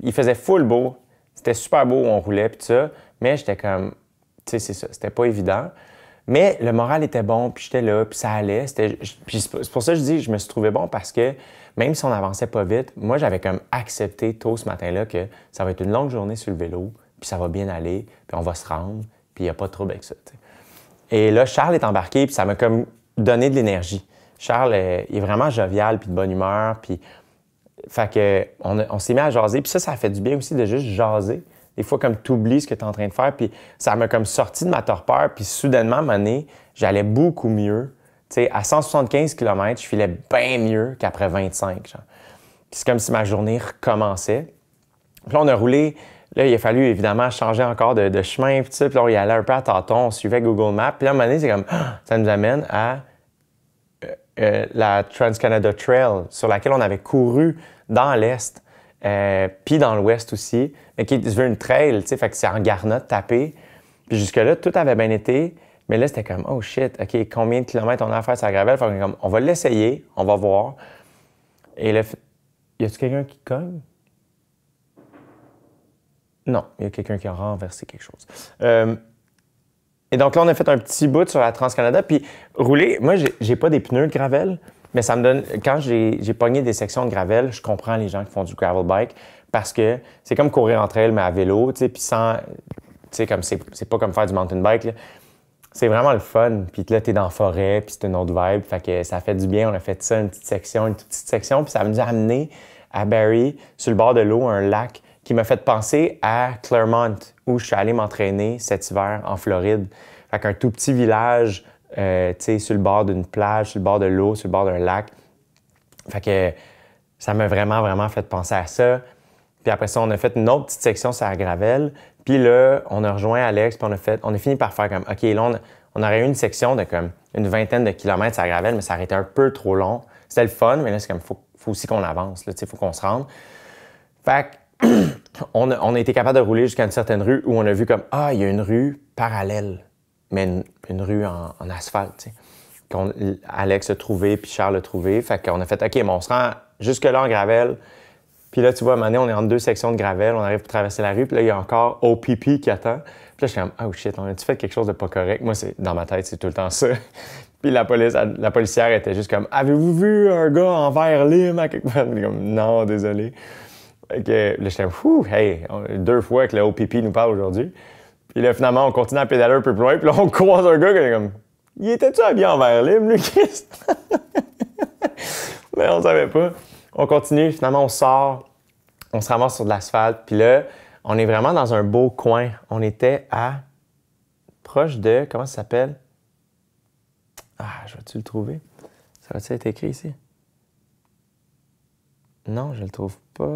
il faisait full beau. C'était super beau où on roulait, puis tout ça. Mais j'étais comme, tu sais, c'est ça, c'était pas évident. Mais le moral était bon, puis j'étais là, puis ça allait. Puis c'est pour ça que je dis, je me suis trouvé bon parce que même si on n'avançait pas vite, moi, j'avais comme accepté tôt ce matin-là que ça va être une longue journée sur le vélo, puis ça va bien aller, puis on va se rendre, puis il n'y a pas de trouble avec ça. T'sais. Et là, Charles est embarqué, puis ça m'a comme donné de l'énergie. Charles il est vraiment jovial, puis de bonne humeur, puis fait que on s'est mis à jaser, puis ça a fait du bien aussi de juste jaser. Des fois, comme tu oublies ce que tu es en train de faire, puis ça m'a comme sorti de ma torpeur, puis soudainement, à un moment donné, j'allais beaucoup mieux. Tu sais, à 175 km, je filais bien mieux qu'après 25. Genre. Puis c'est comme si ma journée recommençait. Puis là, on a roulé. Là, il a fallu évidemment changer encore de chemin, puis ça. Puis là, on y allait un peu à tâtons, on suivait Google Maps. Puis là, à un moment donné, c'est comme, ça nous amène à la Trans-Canada Trail, sur laquelle on avait couru dans l'Est. Puis dans l'ouest aussi, mais qui est une trail, tu sais, fait que c'est en garnotte tapé. Puis jusque-là, tout avait bien été, mais là, c'était comme, oh shit, OK, combien de kilomètres on a à faire sur la gravelle? Fait que comme, on va l'essayer, on va voir. Et là, y a-tu quelqu'un qui cogne? Non, il y a quelqu'un qui a renversé quelque chose. Et donc là, on a fait un petit bout sur la Trans-Canada, puis rouler, moi, j'ai pas des pneus de gravel, mais ça me donne, quand j'ai pogné des sections de gravel, je comprends les gens qui font du gravel bike parce que c'est comme courir entre elles, mais à vélo, tu sais, puis sans, tu sais, comme c'est pas comme faire du mountain bike, là. C'est vraiment le fun. Puis là, t'es dans la forêt, puis c'est une autre vibe, fait que ça fait du bien. On a fait ça, une toute petite section, puis ça nous a amené à Barrie, sur le bord de l'eau, un lac qui m'a fait penser à Claremont, où je suis allé m'entraîner cet hiver en Floride. Fait qu'un tout petit village, tu sais, sur le bord d'une plage, sur le bord de l'eau, sur le bord d'un lac. Fait que ça m'a vraiment, vraiment fait penser à ça. Puis après ça, on a fait une autre petite section sur la gravelle. Puis là, on a rejoint Alex, puis on a fini par faire comme, OK, là, on aurait eu une section de comme une vingtaine de kilomètres sur la gravelle, mais ça aurait été un peu trop long. C'était le fun, mais là, c'est comme, faut aussi qu'on avance, là, tu sais, faut qu'on se rende. Fait que on a été capable de rouler jusqu'à une certaine rue où on a vu comme, il y a une rue parallèle, mais une rue en asphalte, tu sais. Alex a trouvé, puis Charles a trouvé. Fait qu'on a fait, OK, bon, on se rend jusque-là en gravelle. Puis là, tu vois, à un moment donné, on est entre deux sections de gravelle, on arrive pour traverser la rue, puis là, il y a encore OPP qui attend. Puis là, je suis comme, oh shit, on a-tu fait quelque chose de pas correct? Moi, dans ma tête, c'est tout le temps ça. Puis la policière était juste comme, avez-vous vu un gars en vert lime à quelque part? Comme, non, désolé. Fait que là, j'étais, hey, 2 fois que le OPP nous parle aujourd'hui. Puis là, finalement, on continue à pédaler un peu plus loin, puis là, on croise un gars qui est comme, il était-tu habillé en vert lime, lui, Christ? Mais on savait pas. On continue, finalement, on sort, on se ramasse sur de l'asphalte, puis là, on est vraiment dans un beau coin. On était proche de, comment ça s'appelle? Je vais-tu le trouver? Ça va-tu être écrit ici? Non, je le trouve pas.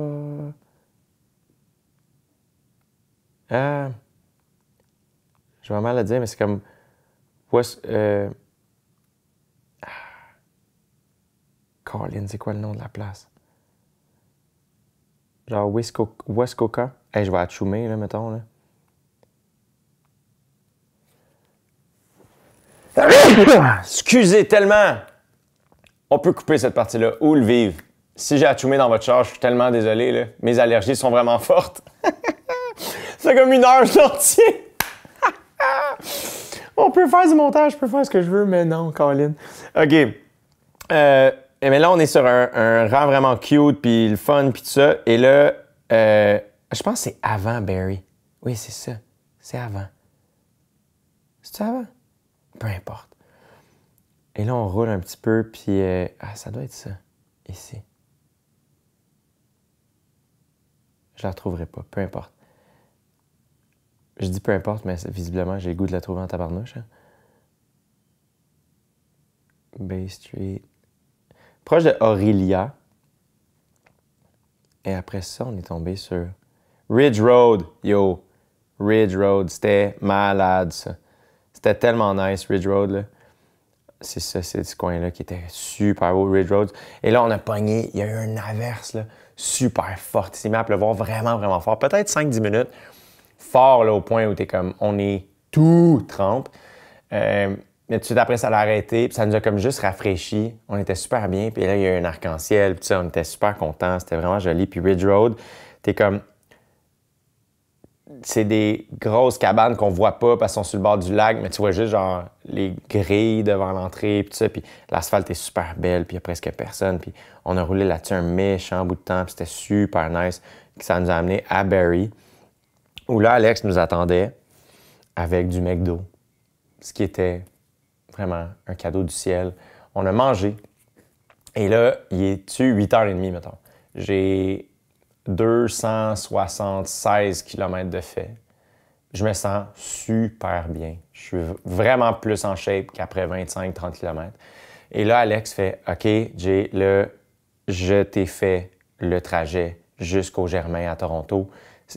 Je vais mal le dire, mais c'est comme... Colin, c'est quoi le nom de la place? Genre Westcoca. Hey, je vais achoumer, là, mettons, là. Excusez tellement! On peut couper cette partie-là ou le vivre. Si j'ai achumé dans votre char, je suis tellement désolé, là. Mes allergies sont vraiment fortes. C'est comme 1 heure entière. On peut faire du montage, je peux faire ce que je veux, mais non, Colin. OK. Mais là, on est sur un rang vraiment cute, puis le fun, puis tout ça. Et là, je pense que c'est avant Barrie. Oui, c'est ça. C'est avant. C'est avant? Peu importe. Et là, on roule un petit peu, puis... ça doit être ça. Ici. Je la retrouverai pas. Peu importe. Je dis peu importe, mais visiblement, j'ai le goût de la trouver en tabarnouche. Hein? Bay Street. Proche de Aurelia. Et après ça, on est tombé sur Ridge Road. Yo! Ridge Road, c'était malade, ça. C'était tellement nice, Ridge Road, là. C'est ça, c'est ce coin-là qui était super beau, Ridge Road. Et là, on a pogné, il y a eu une averse, là, super forte. Il s'est mis à pleuvoir vraiment, vraiment fort. Peut-être 5-10 minutes. Fort, là, au point où t'es comme, on est tout trempe. Mais tout de suite après, ça l'a arrêté, puis ça nous a comme juste rafraîchi. On était super bien, puis là, il y a eu un arc-en-ciel, puis ça, on était super contents. C'était vraiment joli. Puis Ridge Road, t'es comme... C'est des grosses cabanes qu'on voit pas parce qu'elles sont sur le bord du lac, mais tu vois juste genre les grilles devant l'entrée, puis tout ça, puis l'asphalte est super belle, puis il y a presque personne, puis on a roulé là-dessus un méchant bout de temps, puis c'était super nice. Ça nous a amené à Barrie, où là, Alex nous attendait avec du McDo, ce qui était vraiment un cadeau du ciel. On a mangé, et là, il est-tu 8h30, mettons. J'ai 276 km de fait. Je me sens super bien. Je suis vraiment plus en shape qu'après 25-30 km. Et là, Alex fait « OK, Jay, là, je t'ai fait le trajet jusqu'au Germain à Toronto.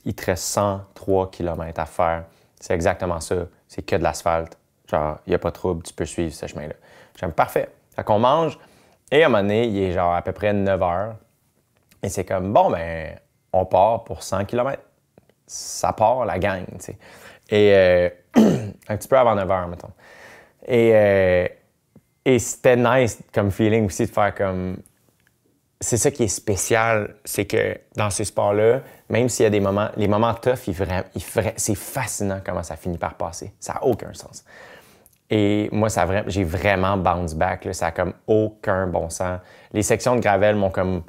Il te reste 103 km à faire. C'est exactement ça. C'est que de l'asphalte. Genre, il n'y a pas de trouble, tu peux suivre ce chemin-là. » J'aime parfait. Fait qu'on mange. Et à un moment donné, il est genre à peu près 9 h. Et c'est comme, bon, ben, on part pour 100 km. Ça part, la gang, tu sais. Et un petit peu avant 9 h, mettons. Et c'était nice comme feeling aussi de faire comme... C'est ça qui est spécial, c'est que dans ces sports-là, même s'il y a des moments... Les moments tough, c'est fascinant comment ça finit par passer. Ça n'a aucun sens. Et moi, j'ai vraiment bounce back. Là. Ça n'a comme aucun bon sens. Les sections de gravel m'ont comme...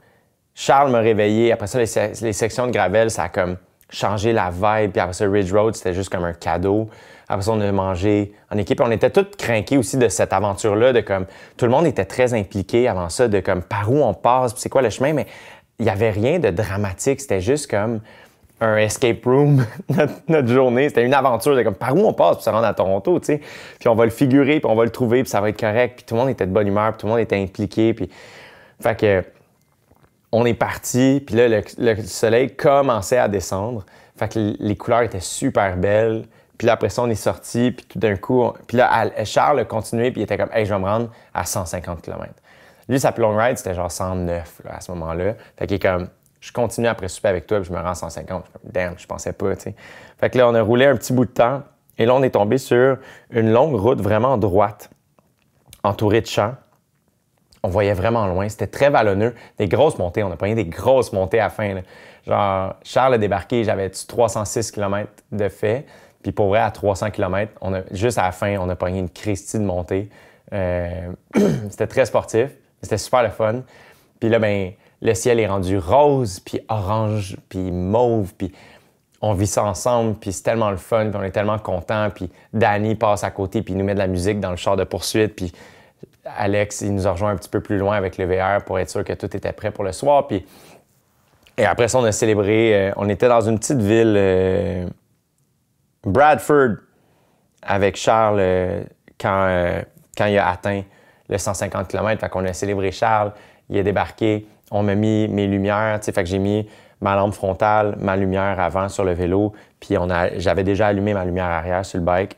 Charles m'a réveillé. Après ça, les sections de gravel, ça a comme changé la vibe. Puis après ça, Ridge Road, c'était juste comme un cadeau. Après ça, on a mangé en équipe. On était tous craqués aussi de cette aventure-là, de comme... Tout le monde était très impliqué avant ça, de comme par où on passe, puis c'est quoi le chemin. Mais il n'y avait rien de dramatique. C'était juste comme un escape room, notre journée. C'était une aventure de comme par où on passe pour se rendre à Toronto, tu sais. Puis on va le figurer, puis on va le trouver, puis ça va être correct. Puis tout le monde était de bonne humeur, puis tout le monde était impliqué. Puis... Fait que... On est parti, puis là, le soleil commençait à descendre. Fait que les couleurs étaient super belles. Puis là, après ça, on est sorti, puis tout d'un coup... Puis là, Charles a continué, puis il était comme « Hey, je vais me rendre à 150 km. » Lui, sa plus longue ride, c'était genre 109 là, à ce moment-là. Fait qu'il est comme « Je continue après souper avec toi, puis je me rends à 150. » Je suis comme « Damn, je pensais pas, tu sais. » Fait que là, on a roulé un petit bout de temps. Et là, on est tombé sur une longue route vraiment droite, entourée de champs. On voyait vraiment loin. C'était très vallonneux. Des grosses montées. On a pogné des grosses montées à la fin. Là. Genre, Charles a débarqué, j'avais 306 km de fait. Puis pour vrai, à 300 km, juste à la fin, on a pogné une Christie de montée. C'était très sportif. C'était super le fun. Puis là, ben, le ciel est rendu rose, puis orange, puis mauve. Puis on vit ça ensemble, puis c'est tellement le fun, puis on est tellement contents. Puis Danny passe à côté, puis il nous met de la musique dans le char de poursuite. Puis Alex, il nous a rejoint un petit peu plus loin avec le VR pour être sûr que tout était prêt pour le soir. Puis... Et après ça, on a célébré. On était dans une petite ville, Bradford, avec Charles quand il a atteint le 150 km. Fait qu'on a célébré Charles. Il a débarqué. On m'a mis mes lumières. Fait que j'ai mis ma lampe frontale, ma lumière avant sur le vélo. Puis j'avais déjà allumé ma lumière arrière sur le bike.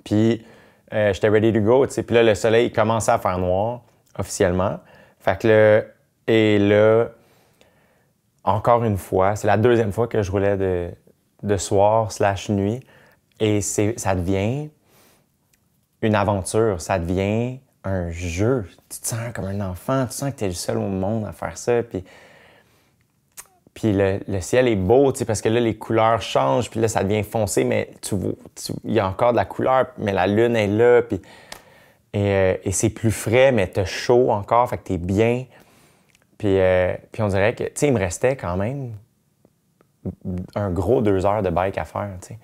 Puis... j'étais ready to go, tu sais. Puis là, le soleil commençait à faire noir, officiellement. Fait que là, encore une fois, c'est la deuxième fois que je roulais de soir/nuit. Et ça devient une aventure, ça devient un jeu. Tu te sens comme un enfant, tu sens que tu es le seul au monde à faire ça. Puis le ciel est beau, tu sais, parce que là, les couleurs changent, puis là, ça devient foncé, mais il y a encore de la couleur, mais la lune est là, et c'est plus frais, mais t'as chaud encore, fait que t'es bien. Puis on dirait que, tu sais, il me restait quand même un gros 2 heures de bike à faire, tu sais,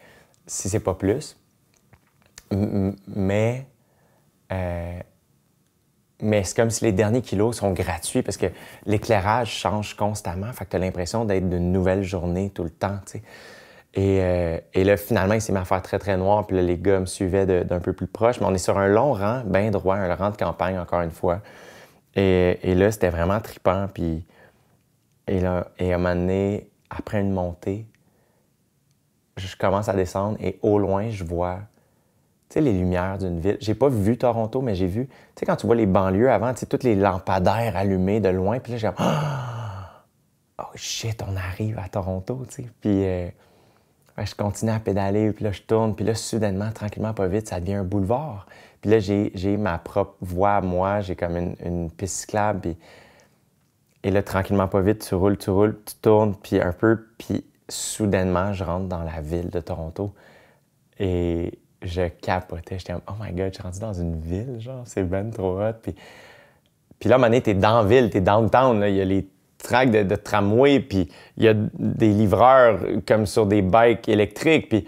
si c'est pas plus. Mais c'est comme si les derniers kilos sont gratuits parce que l'éclairage change constamment. Fait que tu as l'impression d'être d'une nouvelle journée tout le temps, tu sais. Et là, finalement, il s'est mis à faire très, très noir. Puis là, les gars me suivaient d'un peu plus proche. Mais on est sur un long rang, bien droit, un rang de campagne, encore une fois. Et là, c'était vraiment trippant. Et à un moment donné, après une montée, je commence à descendre et au loin, je vois, tu sais, les lumières d'une ville. J'ai pas vu Toronto, mais j'ai vu, tu sais, quand tu vois les banlieues avant, tu sais, toutes les lampadaires allumés de loin, puis là, j'ai comme, oh shit, on arrive à Toronto, tu sais. Puis je continue à pédaler, puis là, je tourne, puis là, soudainement, tranquillement, pas vite, ça devient un boulevard. Puis là, j'ai ma propre voie à moi, j'ai comme une piste cyclable, puis... Et là, tranquillement, pas vite, tu roules, tu tournes, puis un peu, puis soudainement, je rentre dans la ville de Toronto et je capotais. J'étais comme, oh my God, je suis rendu dans une ville, genre, c'est ben trop hot. Puis là, à un moment donné, t'es dans la ville, t'es downtown, là, il y a les tracks de tramway, puis il y a des livreurs comme sur des bikes électriques, puis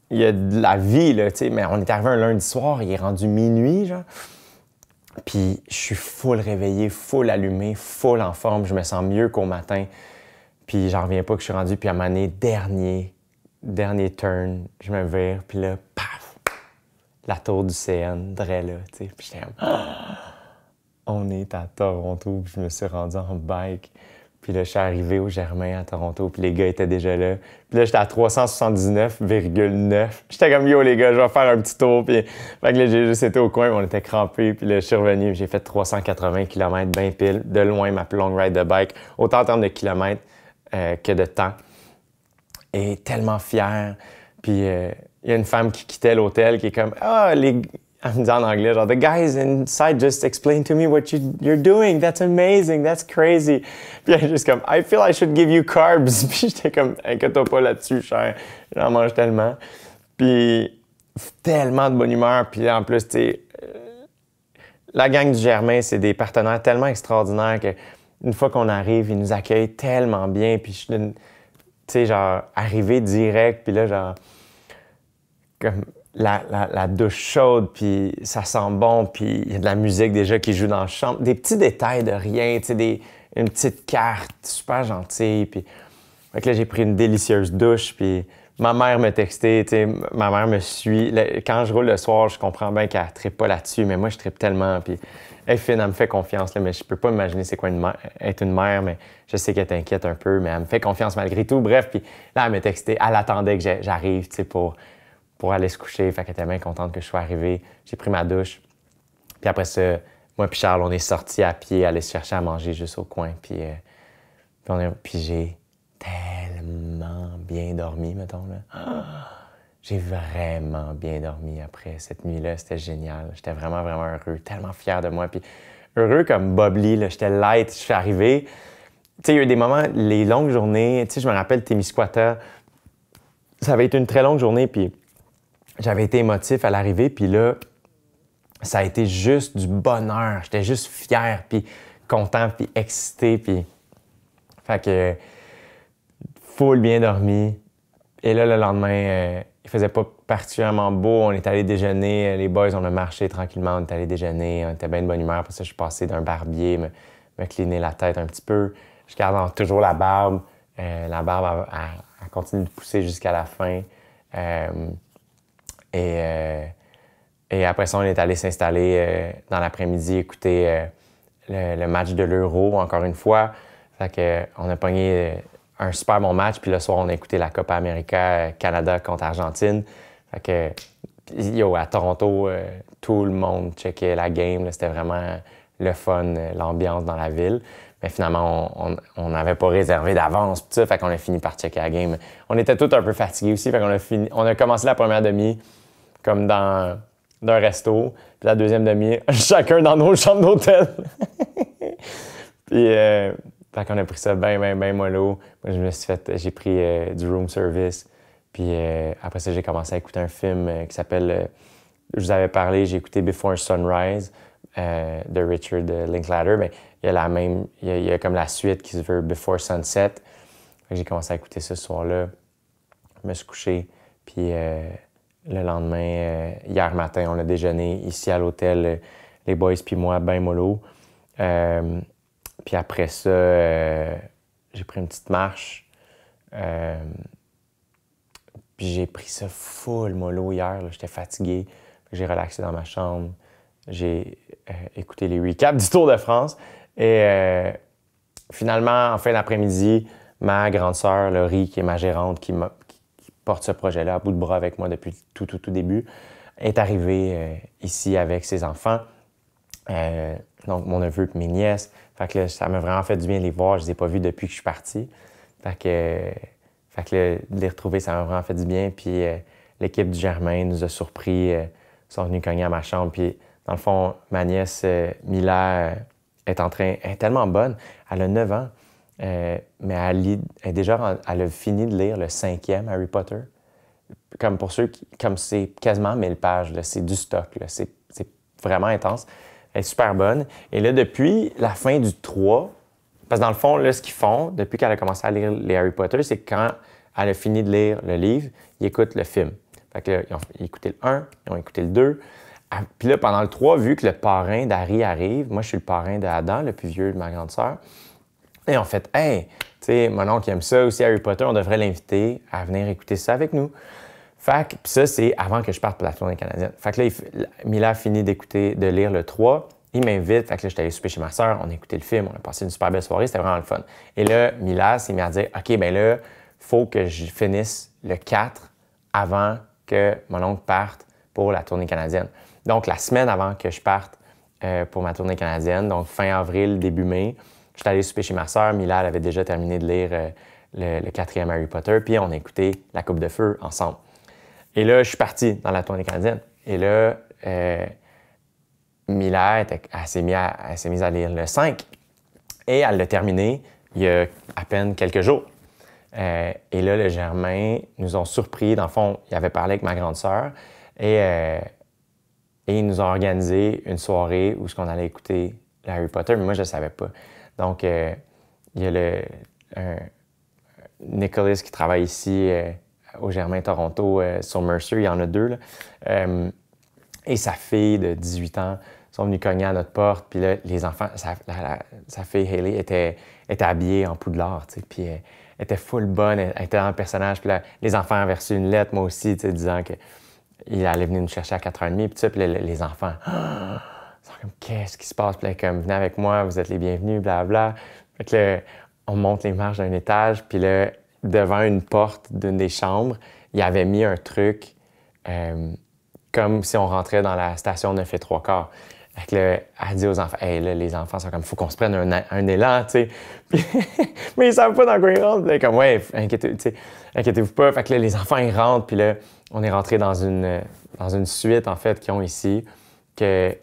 il y a de la vie, là, tu sais. Mais on est arrivé un lundi soir, il est rendu minuit, genre. Puis je suis full réveillé, full allumé, full en forme. Je me sens mieux qu'au matin. Puis j'en reviens pas que je suis rendu. Puis à un moment donné, dernier turn, je me vire. Puis là, paf! La tour du CN, drais là, tu sais. Puis j'étais comme... On est à Toronto. Puis je me suis rendu en bike. Puis là, je suis arrivé au Germain à Toronto, puis les gars étaient déjà là. Puis là, j'étais à 379,9. J'étais comme, yo, les gars, je vais faire un petit tour. Puis fait que là, j'ai juste été au coin, on était crampés. Puis là, je suis revenu, j'ai fait 380 km, bien pile. De loin, ma plus longue ride de bike, autant en termes de kilomètres que de temps. Et tellement fier. Puis il y a une femme qui quittait l'hôtel qui est comme, elle me dit en anglais, genre, the guys inside just explained to me what you're doing. That's amazing. That's crazy. Puis elle est juste comme, I feel I should give you carbs. Puis j'étais comme, inquiète-toi pas là-dessus, cher. J'en mange tellement. Puis tellement de bonne humeur. Puis en plus, tu sais, la gang du Germain, c'est des partenaires tellement extraordinaires qu'une fois qu'on arrive, ils nous accueillent tellement bien. Puis je suis, tu sais, genre, arrivé direct. Puis là, genre, comme... La douche chaude, puis ça sent bon, puis il y a de la musique déjà qui joue dans la chambre. Des petits détails de rien, tu sais, une petite carte super gentille. Puis fait que là, j'ai pris une délicieuse douche, puis ma mère me textait, tu sais, ma mère me suit. Quand je roule le soir, je comprends bien qu'elle ne trippe pas là-dessus, mais moi, je trippe tellement. Puis elle est fine, elle me fait confiance, là, mais je peux pas imaginer c'est quoi être une mère, mais je sais qu'elle t'inquiète un peu, mais elle me fait confiance malgré tout. Bref, puis là, elle me textait, elle attendait que j'arrive, tu sais, pour aller se coucher. Fait qu'elle était bien contente que je sois arrivé. J'ai pris ma douche. Puis après ça, moi et Charles, on est sortis à pied, aller se chercher à manger juste au coin. Puis j'ai tellement bien dormi, mettons. Là. J'ai vraiment bien dormi après cette nuit-là. C'était génial. J'étais vraiment, vraiment heureux. Tellement fier de moi. Puis heureux comme Bob Lee. Là. J'étais light. Je suis arrivé. Tu sais, il y a eu des moments, les longues journées. Tu sais, je me rappelle Témiscouata. Ça avait été une très longue journée. Puis j'avais été émotif à l'arrivée, puis là, ça a été juste du bonheur. J'étais juste fier, puis content, puis excité, puis... Fait que... full bien dormi. Et là, le lendemain, il faisait pas particulièrement beau. On est allé déjeuner. Les boys, on a marché tranquillement. On est allé déjeuner. On était bien de bonne humeur. Après ça, je suis passé d'un barbier, me cleaner la tête un petit peu. Je garde toujours la barbe. La barbe, elle continue de pousser jusqu'à la fin. Et après ça, on est allé s'installer dans l'après-midi, écouter le match de l'Euro, encore une fois. Fait qu'on a pogné un super bon match. Puis le soir, on a écouté la Copa América, Canada contre Argentine. Fait que, à Toronto, tout le monde checkait la game. C'était vraiment le fun, l'ambiance dans la ville. Mais finalement, on n'avait pas réservé d'avance. Tout ça, fait qu'on a fini par checker la game. On était tous un peu fatigués aussi. Fait qu'on on a commencé la première demi comme dans un resto. Puis la deuxième demi, chacun dans nos chambres d'hôtel. Puis, fait qu'on a pris ça bien mollo. Moi, j'ai pris du room service. Puis après ça, j'ai commencé à écouter un film qui s'appelle, je vous avais parlé, j'ai écouté Before Sunrise de Richard Linklater. Mais il y a comme la suite qui se veut Before Sunset. Fait que j'ai commencé à écouter ça ce soir-là. Je me suis couché. Puis le lendemain, hier matin, on a déjeuné ici à l'hôtel, les boys puis moi, ben mollo. Puis après ça, j'ai pris une petite marche. Puis j'ai pris ça full mollo hier. J'étais fatigué. J'ai relaxé dans ma chambre. J'ai écouté les recaps du Tour de France. Et finalement, en fin d'après-midi, ma grande sœur, Laurie, qui est ma gérante, qui porte ce projet-là à bout de bras avec moi depuis tout début, est arrivé ici avec ses enfants. Donc, mon neveu et mes nièces. Fait que là, ça m'a vraiment fait du bien de les voir. Je ne les ai pas vus depuis que je suis parti. Fait que là, de les retrouver, ça m'a vraiment fait du bien. Puis l'équipe du Germain nous a surpris. Sont venus cogner à ma chambre. Puis, dans le fond, ma nièce Mila est tellement bonne. Elle a 9 ans. Mais elle a fini de lire le 5e Harry Potter. Comme pour ceux qui, comme c'est quasiment 1000 pages, là, c'est du stock, là, c'est vraiment intense. Elle est super bonne. Et là, depuis la fin du 3, parce que dans le fond, là, ce qu'ils font, depuis qu'elle a commencé à lire les Harry Potter, c'est que quand elle a fini de lire le livre, ils écoutent le film. Fait que là, ils ont écouté le 1, ils ont écouté le 2. Puis là, pendant le 3, vu que le parrain d'Harry arrive, moi, je suis le parrain d'Adam, le plus vieux de ma grande sœur, et on fait « Hey, tu sais, mon oncle aime ça aussi, Harry Potter, on devrait l'inviter à venir écouter ça avec nous. » Fait que, puis ça, c'est avant que je parte pour la tournée canadienne. Fait que là, Mila a fini de lire le 3. Il m'invite. Fait que là, j'étais allé souper chez ma sœur. On a écouté le film. On a passé une super belle soirée. C'était vraiment le fun. Et là, Mila s'est mis à dire, OK, bien là, il faut que je finisse le 4 avant que mon oncle parte pour la tournée canadienne. Donc, la semaine avant que je parte pour ma tournée canadienne, donc fin avril, début mai, j'étais allé souper chez ma sœur. Mila, elle avait déjà terminé de lire le 4e Harry Potter. Puis on a écouté La Coupe de Feu ensemble. Et là, je suis parti dans la tournée canadienne. Et là, Mila, elle s'est mise à lire le 5. Et elle l'a terminé il y a à peine quelques jours. Et là, le Germain nous ont surpris. Dans le fond, il avait parlé avec ma grande sœur. Et ils nous ont organisé une soirée où on allait écouter le Harry Potter. Mais moi, je ne savais pas. Donc, il y a Nicholas qui travaille ici au Germain Toronto, sur Mercer, il y en a 2. Là. Et sa fille de 18 ans sont venus cogner à notre porte. Puis là, les enfants, sa fille Hailey était habillée en Poudlard, tu sais, puis elle était full bonne, elle était dans le personnage. Puis là, les enfants avaient reçu une lettre, moi aussi, tu sais, disant qu'il allait venir nous chercher à 4h30. Puis ça, puis les enfants, ils sont comme, qu'est-ce qui se passe? Puis là, comme, venez avec moi, vous êtes les bienvenus, blablabla. Fait que là, on monte les marches d'un étage, puis là, devant une porte d'une des chambres, il avait mis un truc comme si on rentrait dans la station 9 3/4. Fait que là, elle dit aux enfants, hey, là, les enfants sont comme, faut qu'on se prenne un élan, tu sais. Mais ils savent pas dans quoi ils rentrent. Là, comme, ouais, inquiétez-vous pas. Fait que là, les enfants, ils rentrent, puis là, on est rentré dans une suite, en fait, qu'ils ont ici, que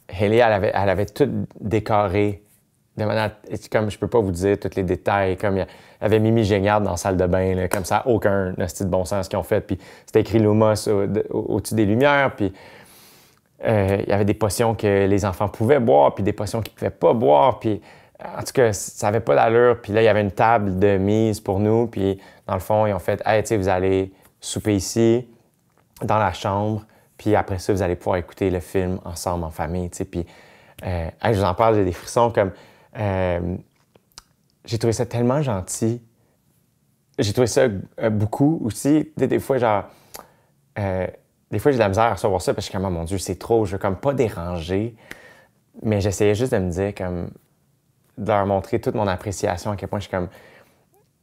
Hailey, elle avait tout décoré. De manière, comme je peux pas vous dire tous les détails, comme il y avait Mimi Géniard dans la salle de bain, là, comme ça, aucun hostie de bon sens qu'ils ont fait. Puis c'était écrit Lumos au-dessus des lumières. Puis il y avait des potions que les enfants pouvaient boire, puis des potions qu'ils pouvaient pas boire. Puis en tout cas, ça avait pas d'allure. Puis là, il y avait une table de mise pour nous. Puis dans le fond, ils ont fait, hey, tu sais, vous allez souper ici, dans la chambre. Puis après ça, vous allez pouvoir écouter le film ensemble, en famille, tu sais. Puis je vous en parle, j'ai des frissons comme. J'ai trouvé ça tellement gentil. J'ai trouvé ça beaucoup aussi. Des fois, genre... des fois, j'ai de la misère à recevoir ça parce que je suis comme, oh, mon Dieu, c'est trop. Je veux comme pas déranger. Mais j'essayais juste de me dire, comme... de leur montrer toute mon appréciation, à quel point je suis comme...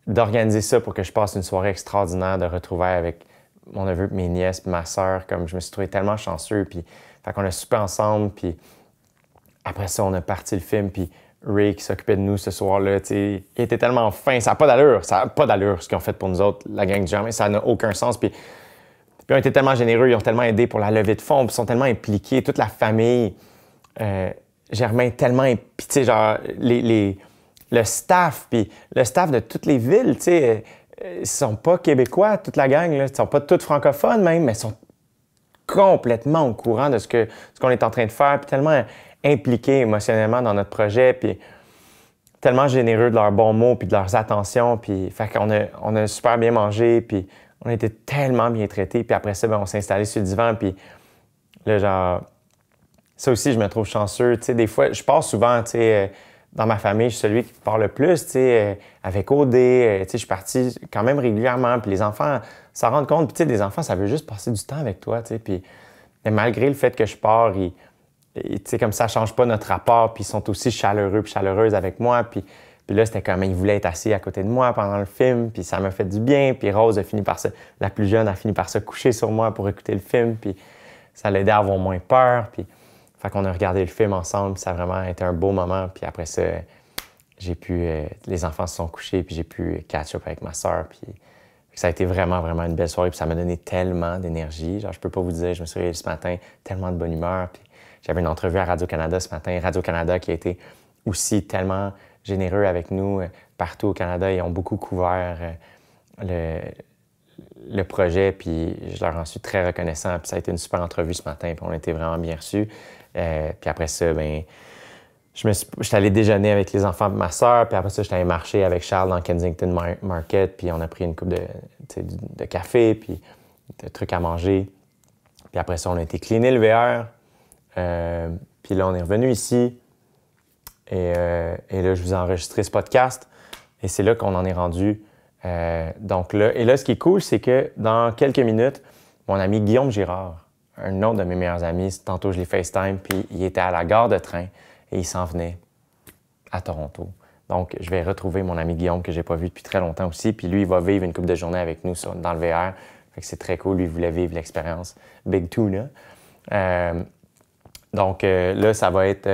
d'organiser ça pour que je passe une soirée extraordinaire, de retrouvailles avec mon neveu, mes nièces, puis ma sœur. Comme je me suis trouvé tellement chanceux. Puis... Fait qu'on a soupé ensemble, puis... Après ça, on a parti le film, puis... Ray qui s'occupait de nous ce soir-là, il était tellement fin. Ça n'a pas d'allure. Ça n'a pas d'allure ce qu'ils ont fait pour nous autres, la gang du Germain. Ça n'a aucun sens. Puis ils ont été tellement généreux. Ils ont tellement aidé pour la levée de fonds. Puis ils sont tellement impliqués. Toute la famille Germain tellement impliquée. Genre, le staff, puis le staff de toutes les villes, ils sont pas québécois, toute la gang. Là. Ils sont pas tous francophones même, mais ils sont complètement au courant de ce qu'on est en train de faire. Puis tellement impliqués émotionnellement dans notre projet, puis tellement généreux de leurs bons mots, puis de leurs attentions, puis fait qu'on a super bien mangé, puis on a été tellement bien traités, puis après ça, on s'est installé sur le divan, puis là, genre, ça aussi, je me trouve chanceux, tu sais, des fois, je pars souvent, tu sais, dans ma famille, je suis celui qui parle le plus, tu sais, avec OD, tu sais, je suis parti quand même régulièrement, puis les enfants s'en rendent compte, puis tu sais, des enfants, ça veut juste passer du temps avec toi, tu sais, puis malgré le fait que je pars, tu sais, comme ça change pas notre rapport, puis ils sont aussi chaleureux puis chaleureuses avec moi, puis Puis là, c'était comme, il voulait être assis à côté de moi pendant le film, puis ça m'a fait du bien. Puis Rose a fini par la plus jeune a fini par se coucher sur moi pour écouter le film, puis ça l'aidait à avoir moins peur. Puis, fait qu'on a regardé le film ensemble, puis ça a vraiment été un beau moment. Puis après ça, les enfants se sont couchés, puis j'ai pu catch up avec ma sœur, puis ça a été vraiment, vraiment une belle soirée, puis ça m'a donné tellement d'énergie. Genre, je peux pas vous dire, je me suis réveillé ce matin, tellement de bonne humeur, puis j'avais une entrevue à Radio-Canada ce matin, Radio-Canada qui a été aussi tellement généreux avec nous partout au Canada. Ils ont beaucoup couvert le projet, puis je leur en suis très reconnaissant. Puis ça a été une super entrevue ce matin, puis on a été vraiment bien reçus. Puis après ça, ben, j'étais allé déjeuner avec les enfants de ma sœur, puis après ça, j'étais allé marcher avec Charles dans Kensington Market, puis on a pris une coupe de café, puis de trucs à manger. Puis après ça, on a été cleaner le VR. Puis là, on est revenu ici. Et là, je vous ai enregistré ce podcast. Et c'est là qu'on en est rendu. Donc là, et là, ce qui est cool, c'est que dans quelques minutes, mon ami Guillaume Girard, un autre de mes meilleurs amis, tantôt je l'ai FaceTime, puis il était à la gare de train et il s'en venait à Toronto. Donc, je vais retrouver mon ami Guillaume que je n'ai pas vu depuis très longtemps aussi. Puis lui, il va vivre une couple de journées avec nous dans le VR. Fait que c'est très cool. Lui, il voulait vivre l'expérience Big Tuna. Donc là, ça va être...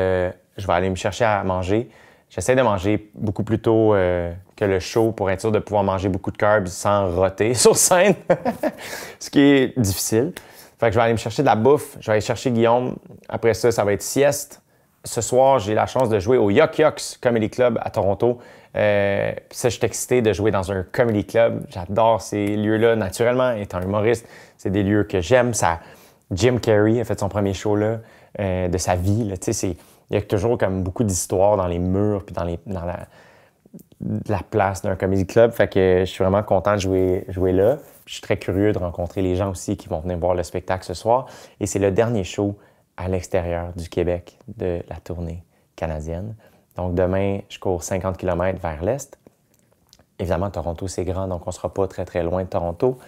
je vais aller me chercher à manger. J'essaie de manger beaucoup plus tôt que le show pour être sûr de pouvoir manger beaucoup de carbs sans roter sur scène, ce qui est difficile. Fait que je vais aller me chercher de la bouffe. Je vais aller chercher Guillaume. Après ça, ça va être sieste. Ce soir, j'ai la chance de jouer au Yuck Yucks Comedy Club à Toronto. Ça, je suis excité de jouer dans un comedy club. J'adore ces lieux-là. Naturellement, étant humoriste, c'est des lieux que j'aime. Jim Carrey a fait son premier show là, de sa vie. Là. Il y a toujours comme beaucoup d'histoires dans les murs puis dans la place d'un comedy club. Fait que je suis vraiment content de jouer là. Je suis très curieux de rencontrer les gens aussi qui vont venir voir le spectacle ce soir. Et c'est le dernier show à l'extérieur du Québec de la tournée canadienne. Donc demain, je cours 50 km vers l'est. Évidemment, Toronto, c'est grand, donc on ne sera pas très, très loin de Toronto.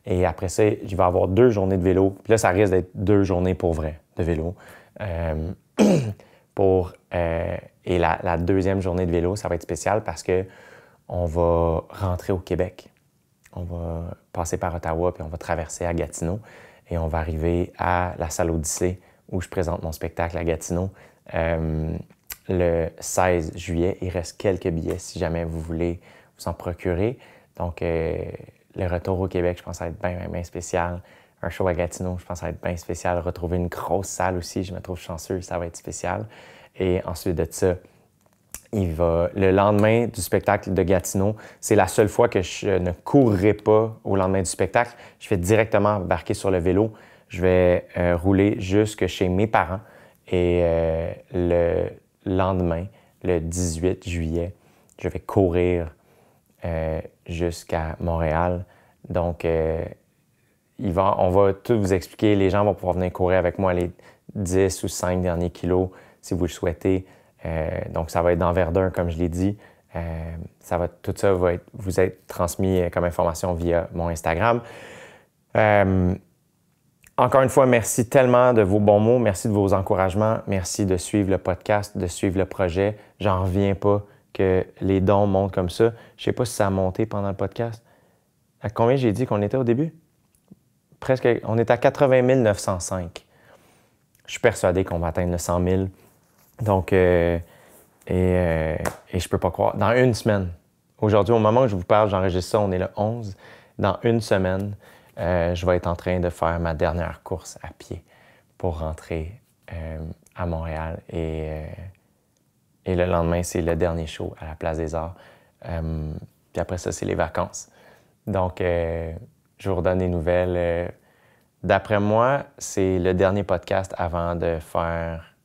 Et après ça, je vais avoir 2 journées de vélo. Puis là, ça risque d'être 2 journées pour vrai de vélo. Et la deuxième journée de vélo, ça va être spécial parce qu'on va rentrer au Québec. On va passer par Ottawa, puis on va traverser à Gatineau. Et on va arriver à la salle Odyssée où je présente mon spectacle à Gatineau le 16 juillet. Il reste quelques billets si jamais vous voulez vous en procurer. Donc, le retour au Québec, je pense que ça va être bien, bien spécial. Un show à Gatineau, je pense que ça va être bien spécial. Retrouver une grosse salle aussi, je me trouve chanceux, ça va être spécial. Et ensuite de ça, le lendemain du spectacle de Gatineau, c'est la seule fois que je ne courrai pas au lendemain du spectacle. Je vais directement embarquer sur le vélo. Je vais rouler jusque chez mes parents. Et le lendemain, le 18 juillet, je vais courir jusqu'à Montréal. Donc, on va tout vous expliquer. Les gens vont pouvoir venir courir avec moi les 10 ou 5 derniers kilos si vous le souhaitez. Donc, ça va être dans Verdun, comme je l'ai dit. Tout ça va vous être transmis comme information via mon Instagram. Encore une fois, merci tellement de vos bons mots. Merci de vos encouragements. Merci de suivre le podcast, de suivre le projet. J'en reviens pas que les dons montent comme ça. Je sais pas si ça a monté pendant le podcast. À combien j'ai dit qu'on était au début? On est à 80 905. Je suis persuadé qu'on va atteindre le 100 000. Donc, et je peux pas croire. Dans une semaine, aujourd'hui, au moment où je vous parle, j'enregistre ça, on est le 11. Dans une semaine, je vais être en train de faire ma dernière course à pied pour rentrer à Montréal. Et le lendemain, c'est le dernier show à la Place des Arts. Puis après ça, c'est les vacances. Donc, je vous redonne des nouvelles. D'après moi, c'est le dernier podcast avant de faire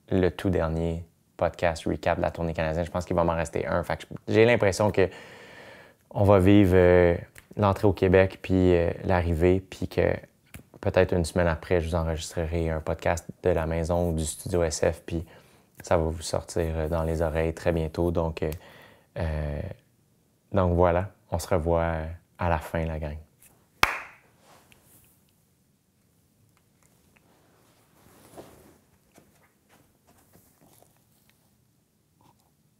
le tout dernier podcast recap de la tournée canadienne. Je pense qu'il va m'en rester un. Fait que j'ai l'impression qu'on va vivre l'entrée au Québec puis l'arrivée, puis que peut-être une semaine après, je vous enregistrerai un podcast de la maison ou du studio SF, puis ça va vous sortir dans les oreilles très bientôt. Donc voilà, on se revoit à la fin, la gang.